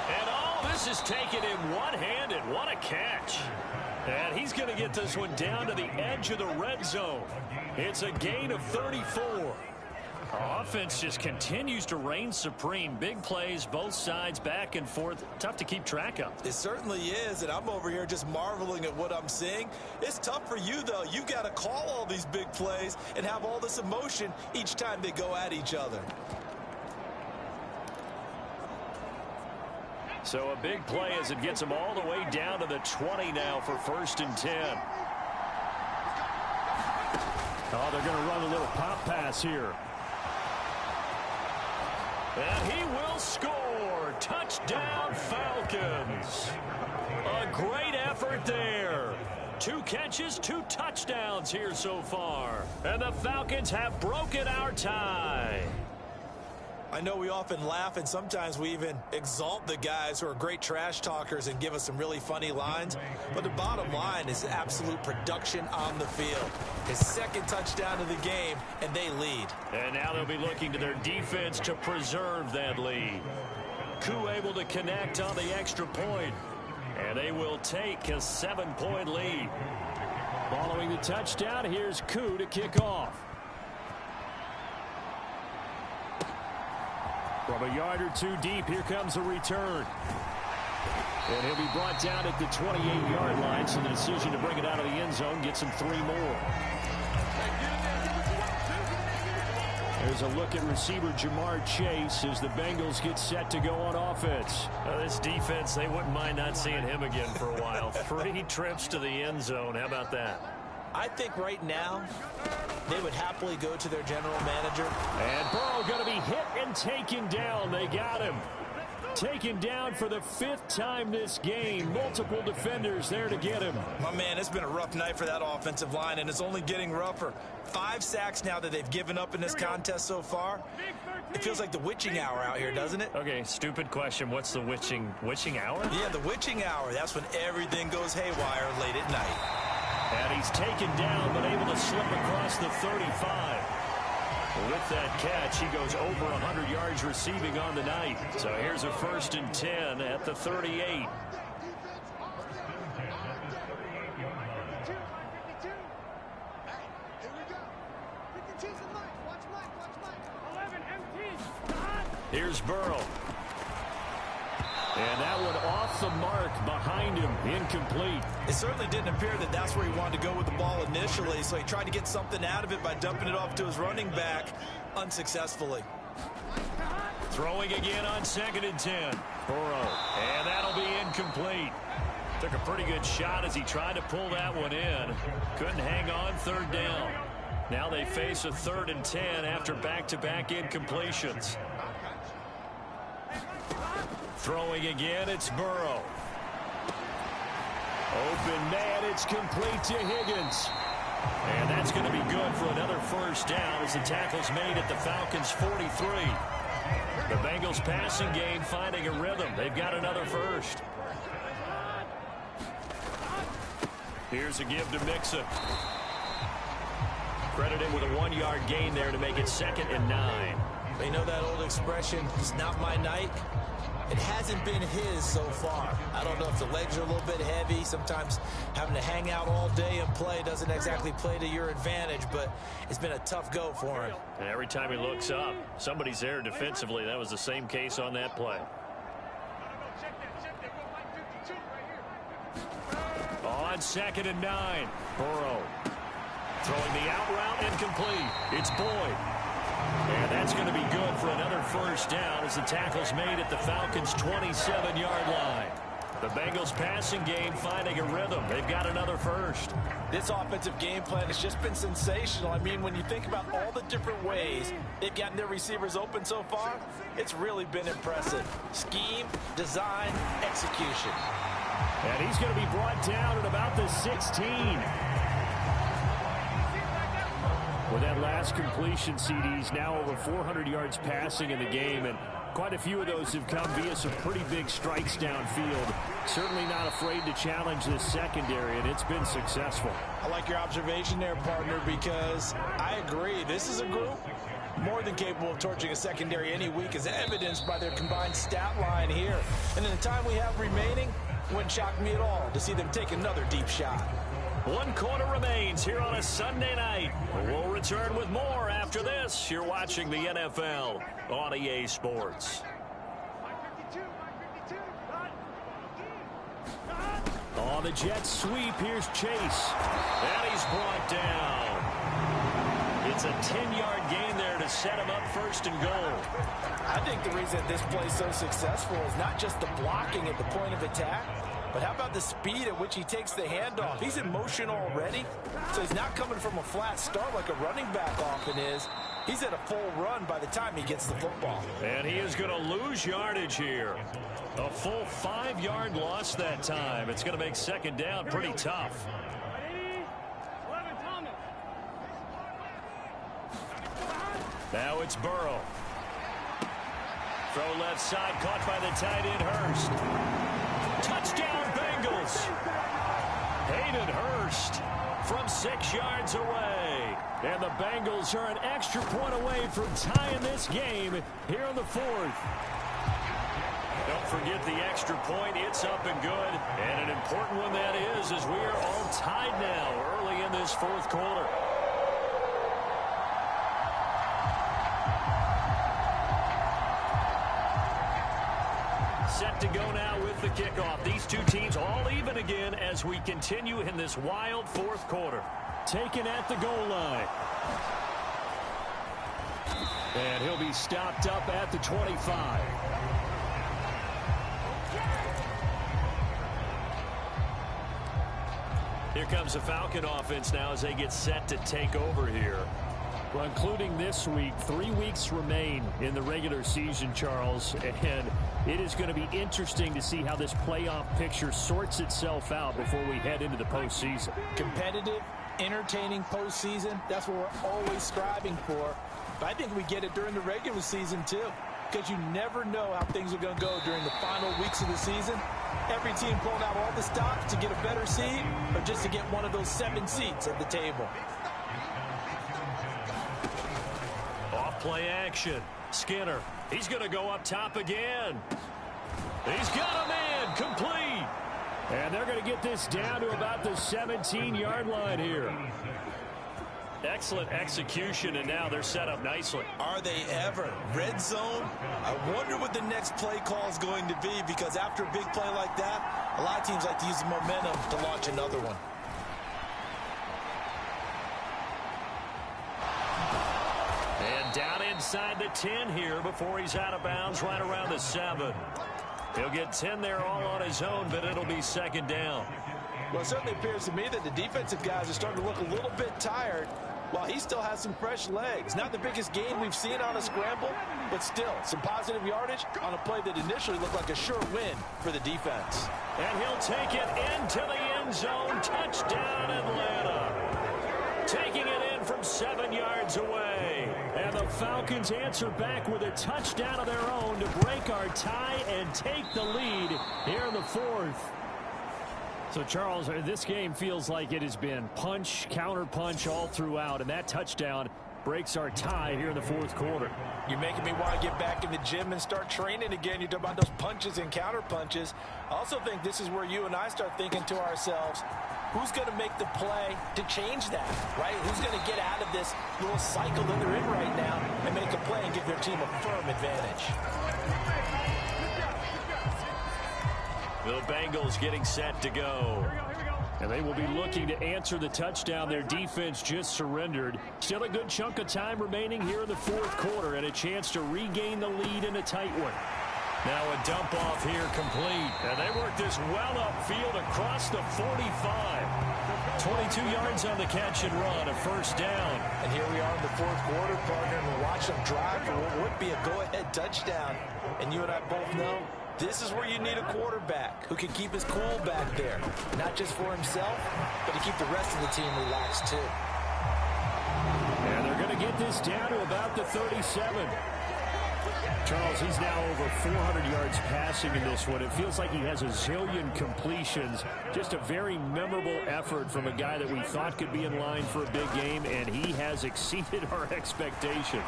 And this is taken in one-handed. What a catch. And he's going to get this one down to the edge of the red zone. It's a gain of 34. Offense just continues to reign supreme. Big plays, both sides, back and forth. Tough to keep track of. It certainly is, and I'm over here just marveling at what I'm seeing. It's tough for you, though. You've got to call all these big plays and have all this emotion each time they go at each other. So a big play as it gets them all the way down to the 20 now for 1st and 10. Oh, they're going to run a little pop pass here. And he will score. Touchdown, Falcons. A great effort there. 2 catches, 2 touchdowns here so far. And the Falcons have broken our tie. I know we often laugh, and sometimes we even exalt the guys who are great trash talkers and give us some really funny lines. But the bottom line is absolute production on the field. His 2nd touchdown of the game, and they lead. And now they'll be looking to their defense to preserve that lead. Koo able to connect on the extra point. And they will take a 7-point lead. Following the touchdown, here's Koo to kick off. From a yard or 2 deep, here comes a return. And he'll be brought down at the 28-yard line, so the decision to bring it out of the end zone gets him 3 more. There's a look at receiver Jamar Chase as the Bengals get set to go on offense. This defense, they wouldn't mind not seeing him again for a while. 3 trips to the end zone. How about that? I think right now they would happily go to their general manager. And Burrow going to be hit and taken down. They got him. Taken down for the 5th time this game. Multiple defenders there to get him. My man, it's been a rough night for that offensive line, and it's only getting rougher. 5 sacks now that they've given up in this contest so far. It feels like the witching hour out here, doesn't it? Okay, stupid question. What's the witching hour? Yeah, the witching hour. That's when everything goes haywire late at night. And he's taken down, but able to slip across the 35. With that catch, he goes over 100 yards receiving on the night. So here's a 1st and 10 at the 38. Here's Burrow. And that one off the mark behind him, incomplete. It certainly didn't appear that that's where he wanted to go with the ball initially, so he tried to get something out of it by dumping it off to his running back unsuccessfully. Throwing again on 2nd and 10. Burrow, and that'll be incomplete. Took a pretty good shot as he tried to pull that one in. Couldn't hang on 3rd down. Now they face a 3rd and 10 after back-to-back incompletions. Throwing again, it's Burrow. Open man, it's complete to Higgins. And that's going to be good for another 1st down as the tackle's made at the Falcons' 43. The Bengals passing game finding a rhythm. They've got another 1st. Here's a give to Mixon. Credited with a 1-yard gain there to make it 2nd and 9. You know that old expression, it's not my night? It hasn't been his so far. I don't know if the legs are a little bit heavy. Sometimes having to hang out all day and play doesn't exactly play to your advantage, but it's been a tough go for him. And every time he looks up, somebody's there defensively. That was the same case on that play. On 2nd and 9, Burrow throwing the out route, incomplete. It's Boyd. And that's going to be good for another 1st down as the tackle's made at the Falcons' 27-yard line. The Bengals passing game finding a rhythm. They've got another 1st. This offensive game plan has just been sensational. I mean, when you think about all the different ways they've gotten their receivers open so far, it's really been impressive. Scheme, design, execution. And he's going to be brought down at about the 16. With that last completion, CD's now over 400 yards passing in the game, and Quite a few of those have come via some pretty big strikes downfield. Certainly not afraid to challenge this secondary, and it's been successful. I like your observation there, partner, because I agree. This is a group more than capable of torching a secondary any week, as evidenced by their combined stat line here. And in the time we have remaining, it wouldn't shock me at all to see them take another deep shot. 1 quarter remains here on a Sunday night. We'll return with more after this. You're watching the NFL on EA Sports. On the jet sweep, here's Chase. And he's brought down. It's a 10-yard gain there to set him up 1st and goal. I think the reason this play is so successful is not just the blocking at the point of attack, but how about the speed at which he takes the handoff? He's in motion already, so he's not coming from a flat start like a running back often is. He's at a full run by the time he gets the football. And he is going to lose yardage here. A full 5-yard loss that time. It's going to make 2nd down pretty tough. Now it's Burrow. Throw left side, caught by the tight end Hurst. Touchdown Bengals. Hayden Hurst from 6 yards away. And the Bengals are an extra point away from tying this game here in the 4th. Don't forget the extra point. It's up and good. And an important one that is, as we are all tied now early in this 4th quarter. Set to go now with the kickoff. These two teams all even again as we continue in this wild 4th quarter. Taken at the goal line. And he'll be stopped up at the 25. Here comes the Falcon offense now as they get set to take over here. Well, including this week, 3 weeks remain in the regular season, Charles, and it is going to be interesting to see how this playoff picture sorts itself out before we head into the postseason. Competitive, entertaining postseason, that's what we're always striving for. But I think we get it during the regular season, too, because you never know how things are going to go during the final weeks of the season. Every team pulling out all the stops to get a better seed or just to get one of those 7 seats at the table. Play action. Skinner. He's going to go up top again. He's got a man. Complete. And they're going to get this down to about the 17-yard line here. Excellent execution, and now they're set up nicely. Are they ever? Red zone? I wonder what the next play call is going to be, because after a big play like that, a lot of teams like to use the momentum to launch another one. Down inside the 10 here before he's out of bounds right around the 7. He'll get 10 there all on his own, but it'll be 2nd down. Well, it certainly appears to me that the defensive guys are starting to look a little bit tired while he still has some fresh legs. Not the biggest gain we've seen on a scramble, but still some positive yardage on a play that initially looked like a sure win for the defense. And he'll take it into the end zone. Touchdown, Atlanta. Taking it in from 7 yards away. And the Falcons answer back with a touchdown of their own to break our tie and take the lead here in the 4th. So, Charles, this game feels like it has been punch, counter-punch all throughout, and that touchdown breaks our tie here in the 4th quarter. You're making me want to get back in the gym and start training again. You talk about those punches and counter-punches. I also think this is where you and I start thinking to ourselves, who's going to make the play to change that, right? Who's going to get out of this little cycle that they're in right now and make a play and give their team a firm advantage? The Bengals getting set to go. And they will be looking to answer the touchdown their defense just surrendered. Still a good chunk of time remaining here in the 4th quarter and a chance to regain the lead in a tight one. Now a dump off here complete. And they work this well upfield across the 45. 22 yards on the catch and run, a 1st down. And here we are in the 4th quarter, partner, and we'll watch them drive for what would be a go-ahead touchdown. And you and I both know this is where you need a quarterback who can keep his cool back there. Not just for himself, but to keep the rest of the team relaxed too. And they're going to get this down to about the 37. Charles, he's now over 400 yards passing in this one. It feels like he has a zillion completions. Just a very memorable effort from a guy that we thought could be in line for a big game, and he has exceeded our expectation.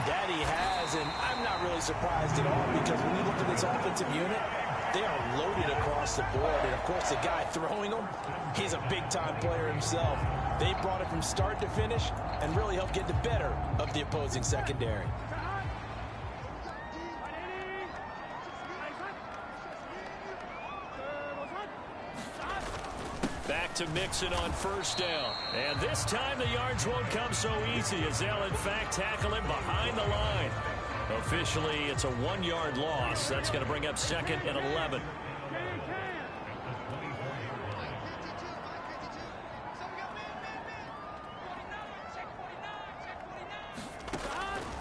That he has, and I'm not really surprised at all, because when you look at this offensive unit, they are loaded across the board. And, of course, the guy throwing them, he's a big-time player himself. They brought it from start to finish and really helped get the better of the opposing secondary. Back to Mixon on first down. And this time the yards won't come so easy, as they'll, in fact, tackle him behind the line. Officially, it's a 1-yard loss. That's going to bring up 2nd and 11.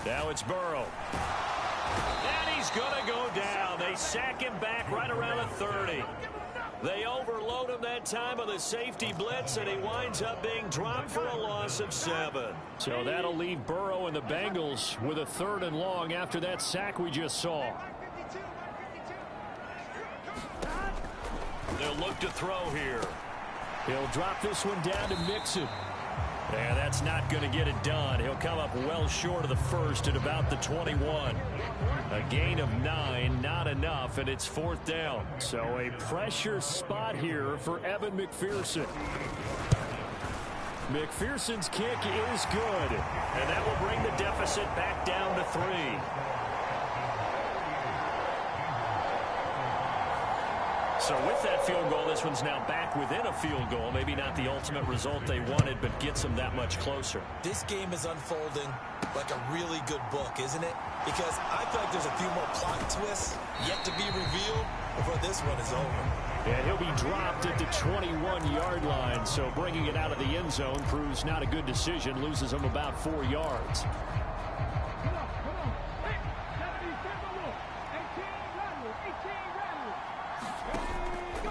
Now it's Burrow. And he's going to go down. They sack him back right around the 30. They overload him that time on the safety blitz, and he winds up being dropped for a loss of 7. So that'll leave Burrow and the Bengals with a 3rd and long after that sack we just saw. They'll look to throw here. He'll drop this one down to Mixon. And that's not going to get it done. He'll come up well short of the first at about the 21. A gain of 9, not enough, and it's 4th down. So a pressure spot here for Evan McPherson. McPherson's kick is good, and that will bring the deficit back down to 3. So with that field goal, this one's now back within a field goal. Maybe not the ultimate result they wanted, but gets them that much closer. This game is unfolding like a really good book, isn't it? Because I feel like there's a few more plot twists yet to be revealed before this one is over. And he'll be dropped at the 21-yard line, so bringing it out of the end zone proves not a good decision. Loses him about 4 yards.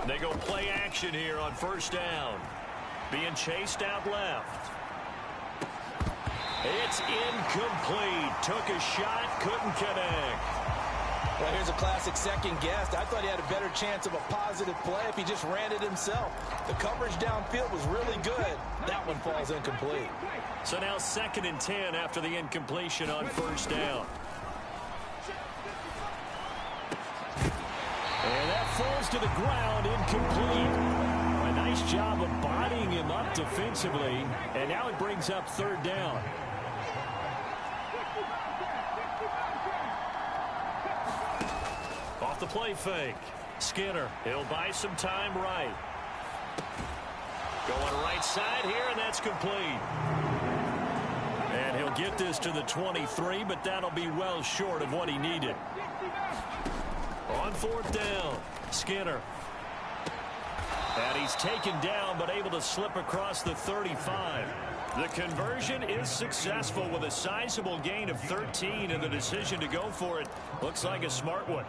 They go play action here on first down. Being chased out left. It's incomplete. Took a shot, couldn't connect. Well, here's a classic second guess. I thought he had a better chance of a positive play if he just ran it himself. The coverage downfield was really good. That one falls incomplete. So now 2nd and 10 after the incompletion on first down. And that falls to the ground, incomplete. A nice job of bodying him up defensively, and now it brings up 3rd down. Off the play fake. Skinner, he'll buy some time right. Going right side here, and that's complete. And he'll get this to the 23, but that'll be well short of what he needed. On 4th down, Skinner. And he's taken down, but able to slip across the 35. The conversion is successful with a sizable gain of 13, and the decision to go for it looks like a smart one.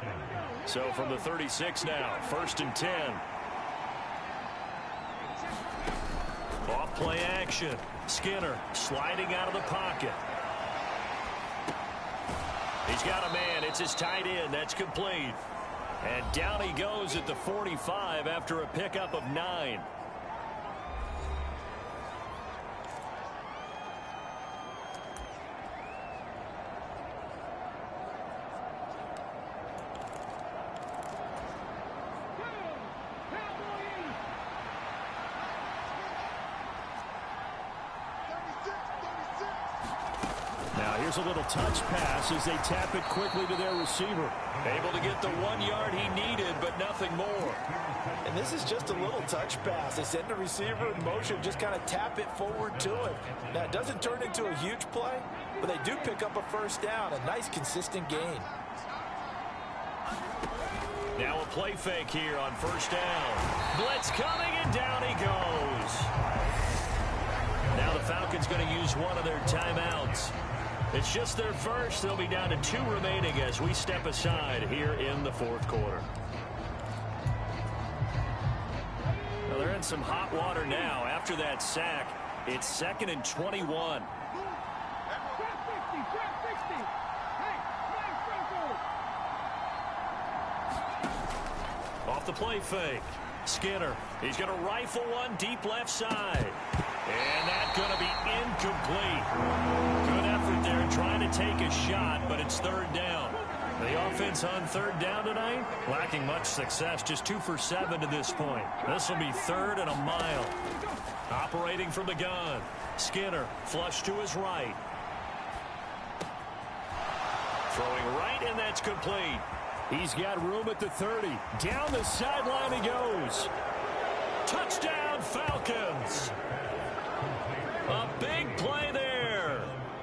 So from the 36 now, 1st and 10. Off play action. Skinner sliding out of the pocket. He's got a man. It's his tight end. That's complete. And down he goes at the 45 after a pickup of 9. Here's a little touch pass as they tap it quickly to their receiver. Able to get the 1 yard he needed, but nothing more. And this is just a little touch pass. They send the receiver in motion, just kind of tap it forward to him. Now, it doesn't turn into a huge play, but they do pick up a 1st down, a nice, consistent gain. Now a play fake here on 1st down. Blitz coming, and down he goes. Now the Falcons going to use one of their timeouts. It's just their first. They'll be down to 2 remaining as we step aside here in the 4th quarter. Well, they're in some hot water now. After that sack, it's 2nd and 21. Off the play fake. Skinner. He's going to rifle one deep left side. And that's going to be incomplete. Good effort there trying to take a shot, but it's third down. The offense on third down tonight, lacking much success, just 2 for 7 to this point. This will be 3rd and a mile. Operating from the gun. Skinner, flush to his right. Throwing right, and that's complete. He's got room at the 30. Down the sideline he goes. Touchdown, Falcons. A big play there.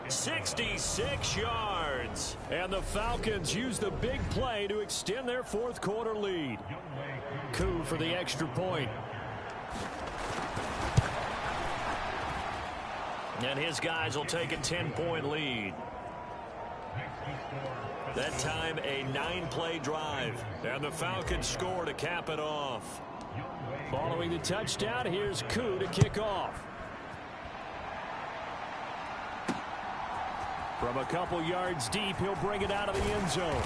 66 yards. And the Falcons use the big play to extend their fourth quarter lead. Koo for the extra point. And his guys will take a 10-point lead. That time a 9-play drive. And the Falcons score to cap it off. Following the touchdown, here's Koo to kick off. From a couple yards deep, he'll bring it out of the end zone.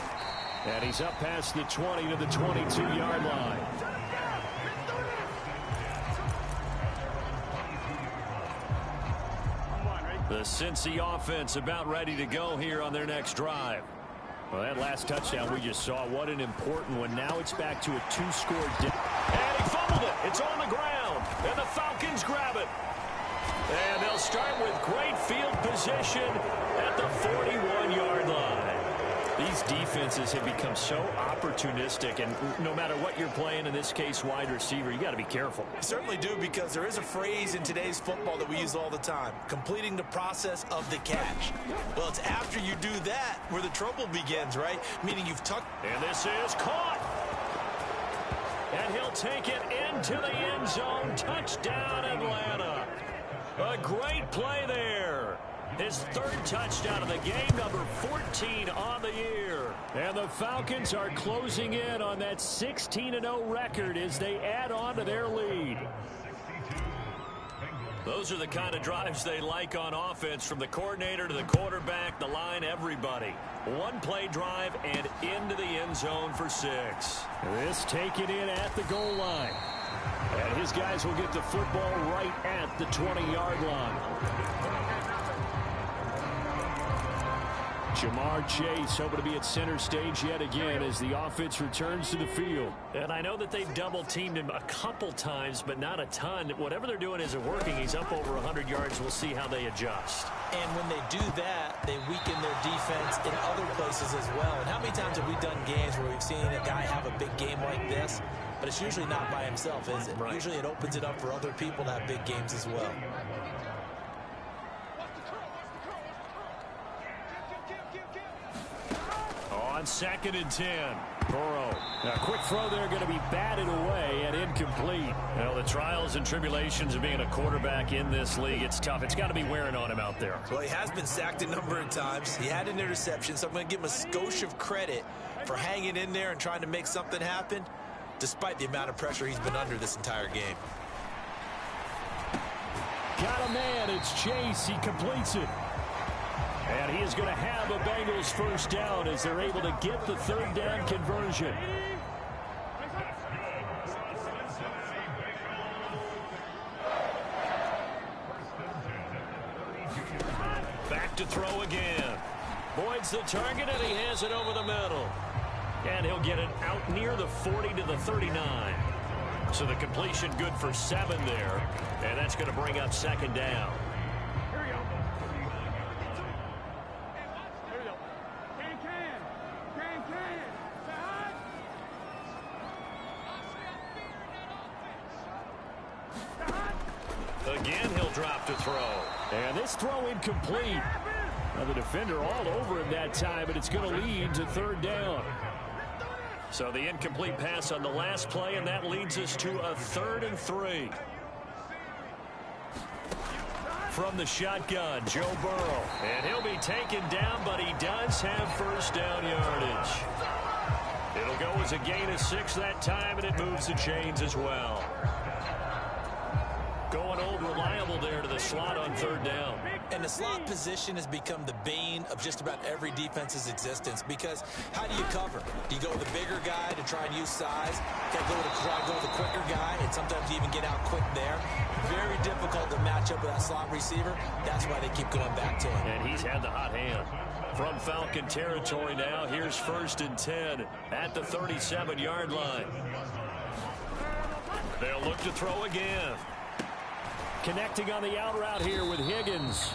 And he's up past the 20 to the 22-yard line. The Cincy offense about ready to go here on their next drive. Well, that last touchdown we just saw, what an important one. Now it's back to a 2-score and he fumbled it. It's on the ground. And the Falcons grab it. And they'll start with great field position at the 41-yard line. These defenses have become so opportunistic, and no matter what you're playing, in this case wide receiver, you got to be careful. You certainly do, because there is a phrase in today's football that we use all the time: completing the process of the catch. Well, it's after you do that where the trouble begins, right? Meaning you've tucked. And this is caught. And he'll take it into the end zone. Touchdown, Atlanta. A great play there. His 3rd touchdown of the game, number 14 on the year. And the Falcons are closing in on that 16-0 record as they add on to their lead. Those are the kind of drives they like on offense, from the coordinator to the quarterback, the line, everybody. 1-play drive and into the end zone for 6. This taken in at the goal line. And his guys will get the football right at the 20-yard line. Jamar Chase hoping to be at center stage yet again as the offense returns to the field. And I know that they've double-teamed him a couple times, but not a ton. Whatever they're doing isn't working. He's up over 100 yards. We'll see how they adjust. And when they do that, they weaken their defense in other places as well. And how many times have we done games where we've seen a guy have a big game like this? But it's usually not by himself, is it? Right. Usually it opens it up for other people to have big games as well. On 2nd and 10. Burrow. A quick throw there, going to be batted away and incomplete. Well, the trials and tribulations of being a quarterback in this league, it's tough. It's got to be wearing on him out there. Well, he has been sacked a number of times. He had an interception, so I'm going to give him a skosh of credit for hanging in there and trying to make something happen, despite the amount of pressure he's been under this entire game. Got a man. It's Chase. He completes it. And he is going to have a Bengals first down as they're able to get the 3rd down conversion. Back to throw again. Boyd's the target, and he has it over the middle. And he'll get it out near the 40 to the 39. So the completion good for 7 there. And that's going to bring up 2nd down. Again, he'll drop to throw. And this throw incomplete. Now the defender all over him that time, but it's going to lead to 3rd down. So the incomplete pass on the last play, and that leads us to a 3rd and 3. From the shotgun, Joe Burrow. And he'll be taken down, but he does have first down yardage. It'll go as a gain of 6 that time, and it moves the chains as well. Going old reliable there to the slot on third down. And the slot position has become the bane of just about every defense's existence, because how do you cover? Do you go with a bigger guy to try and use size? Got to go with a quicker guy, and sometimes you even get out quick there. Very difficult to match up with that slot receiver. That's why they keep going back to him. And he's had the hot hand. From Falcon territory now, here's 1st and 10 at the 37-yard line. They'll look to throw again. Connecting on the out route here with Higgins.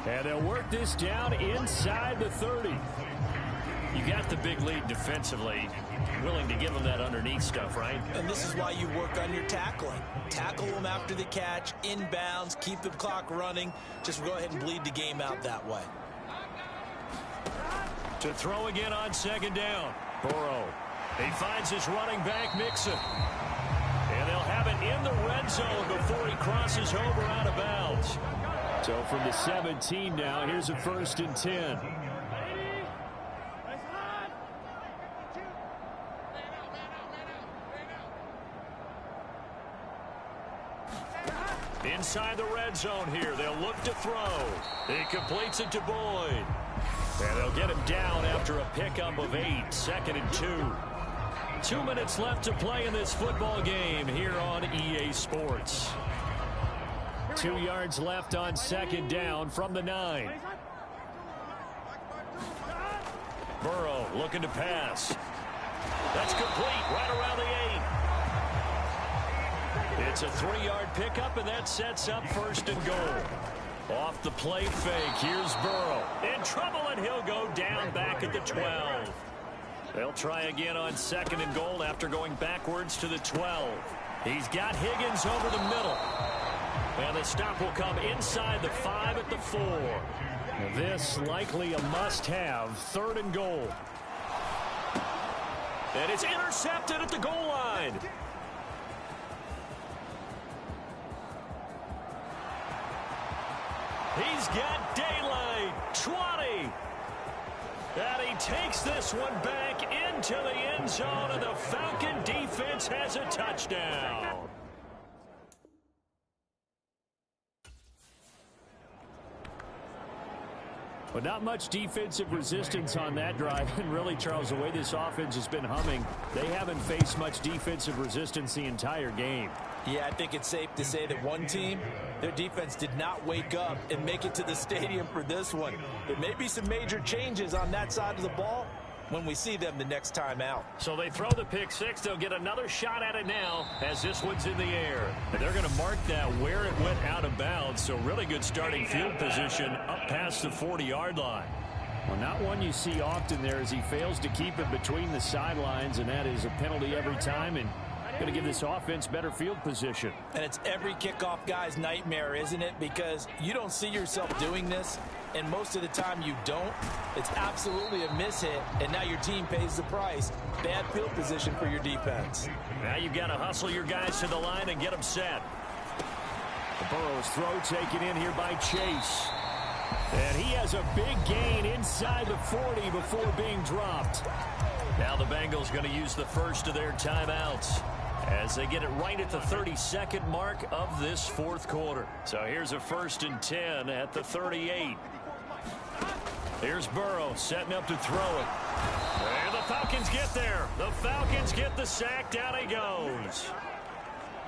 And they'll work this down inside the 30. You got the big lead defensively. Willing to give them that underneath stuff, right? And this is why you work on your tackling. Tackle them after the catch, inbounds, keep the clock running. Just go ahead and bleed the game out that way. To throw again on 2nd down. Burrow. He finds his running back, Mixon. And they'll have it in the red zone before he crosses over out of bounds. So from the 17 now, here's a 1st and 10. Inside the red zone here, they'll look to throw. He completes it to Boyd. And they'll get him down after a pickup of 8, 2nd and 2. 2 minutes left to play in this football game here on EA Sports. 2 yards left on 2nd down from the 9. Burrow looking to pass. That's complete right around the 8. It's a 3-yard pickup, and that sets up 1st and goal. Off the play fake, here's Burrow. In trouble, and he'll go down back at the 12. They'll try again on 2nd and goal after going backwards to the 12. He's got Higgins over the middle. And the stop will come inside the 5 at the 4. This likely a must-have 3rd and goal. And it's intercepted at the goal line. He's got daylight. 20. And he takes this one back into the end zone, and the Falcon defense has a touchdown. But not much defensive resistance on that drive. And really, Charles, the way this offense has been humming, they haven't faced much defensive resistance the entire game. Yeah, I think it's safe to say that one team, their defense did not wake up and make it to the stadium for this one. There may be some major changes on that side of the ball when we see them the next time out. So they throw the pick six. They'll get another shot at it now as this one's in the air. And they're going to mark that where it went out of bounds. So really good starting field position up past the 40-yard line. Well, not one you see often there as he fails to keep it between the sidelines, and that is a penalty every time, and going to give this offense better field position. And it's every kickoff guy's nightmare, isn't it? Because you don't see yourself doing this, and most of the time you don't. It's absolutely a mishit, and now your team pays the price. Bad field position for your defense. Now you've got to hustle your guys to the line and get them set. The Burrow's throw taken in here by Chase. And he has a big gain inside the 40 before being dropped. Now the Bengals going to use the first of their timeouts as they get it right at the 32nd mark of this fourth quarter. So here's a 1st and 10 at the 38. Here's Burrow setting up to throw it. And the Falcons get there. The Falcons get the sack. Down he goes.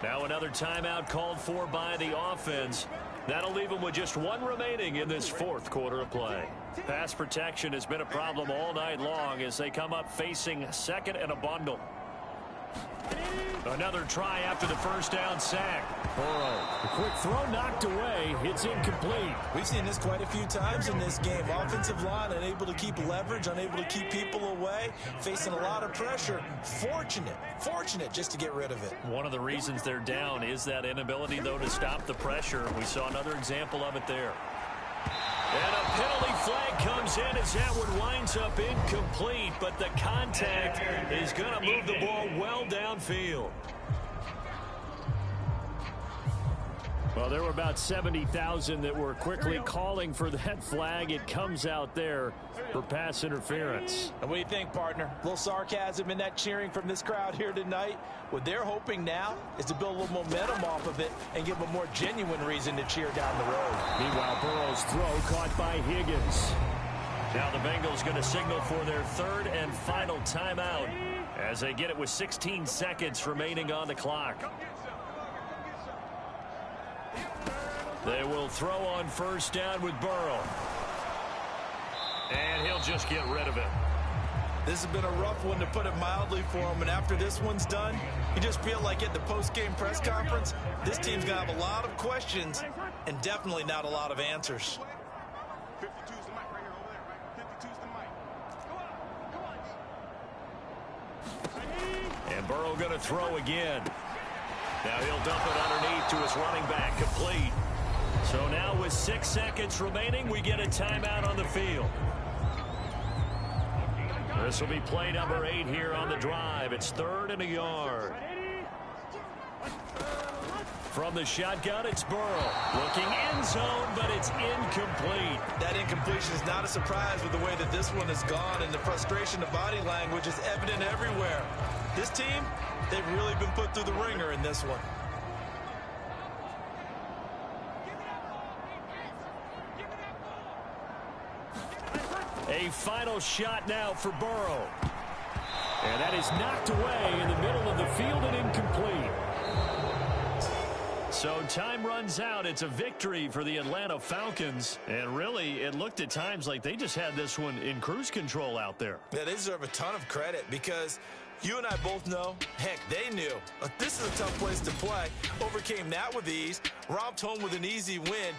Now another timeout called for by the offense. That'll leave them with just one remaining in this fourth quarter of play. Pass protection has been a problem all night long as they come up facing second and a bundle. Another try after the first down sack. Burrow, a quick throw knocked away. It's incomplete. We've seen this quite a few times in this game. Offensive line unable to keep leverage, unable to keep people away, facing a lot of pressure. Fortunate just to get rid of it. One of the reasons they're down is that inability, though, to stop the pressure. We saw another example of it there. And a penalty flag comes in as that one winds up incomplete, but the contact is going to move the ball well downfield. Well, there were about 70,000 that were quickly calling for that flag. It comes out there for pass interference. And what do you think, partner? A little sarcasm in that cheering from this crowd here tonight. What they're hoping now is to build a little momentum off of it and give them a more genuine reason to cheer down the road. Meanwhile, Burrow's throw caught by Higgins. Now the Bengals going to signal for their third and final timeout as they get it with 16 seconds remaining on the clock. They will throw on first down with Burrow. And he'll just get rid of it. This has been a rough one, to put it mildly, for him. And after this one's done, you just feel like at the post-game press conference, this team's going to have a lot of questions and definitely not a lot of answers. 52's the mic right here, over there, right? 52's the mic. And Burrow going to throw again. Now he'll dump it underneath to his running back, complete. So now with 6 seconds remaining, we get a timeout on the field. This will be play number 8 here on the drive. It's 3rd and a yard. From the shotgun, it's Burrow. Looking end zone, but it's incomplete. That incompletion is not a surprise with the way that this one has gone, and the frustration of body language is evident everywhere. This team, they've really been put through the ringer in this one. A final shot now for Burrow. And that is knocked away in the middle of the field and incomplete. So time runs out. It's a victory for the Atlanta Falcons. And really, it looked at times like they just had this one in cruise control out there. Yeah, they deserve a ton of credit because you and I both know, heck, they knew. This is a tough place to play. Overcame that with ease, romped home with an easy win.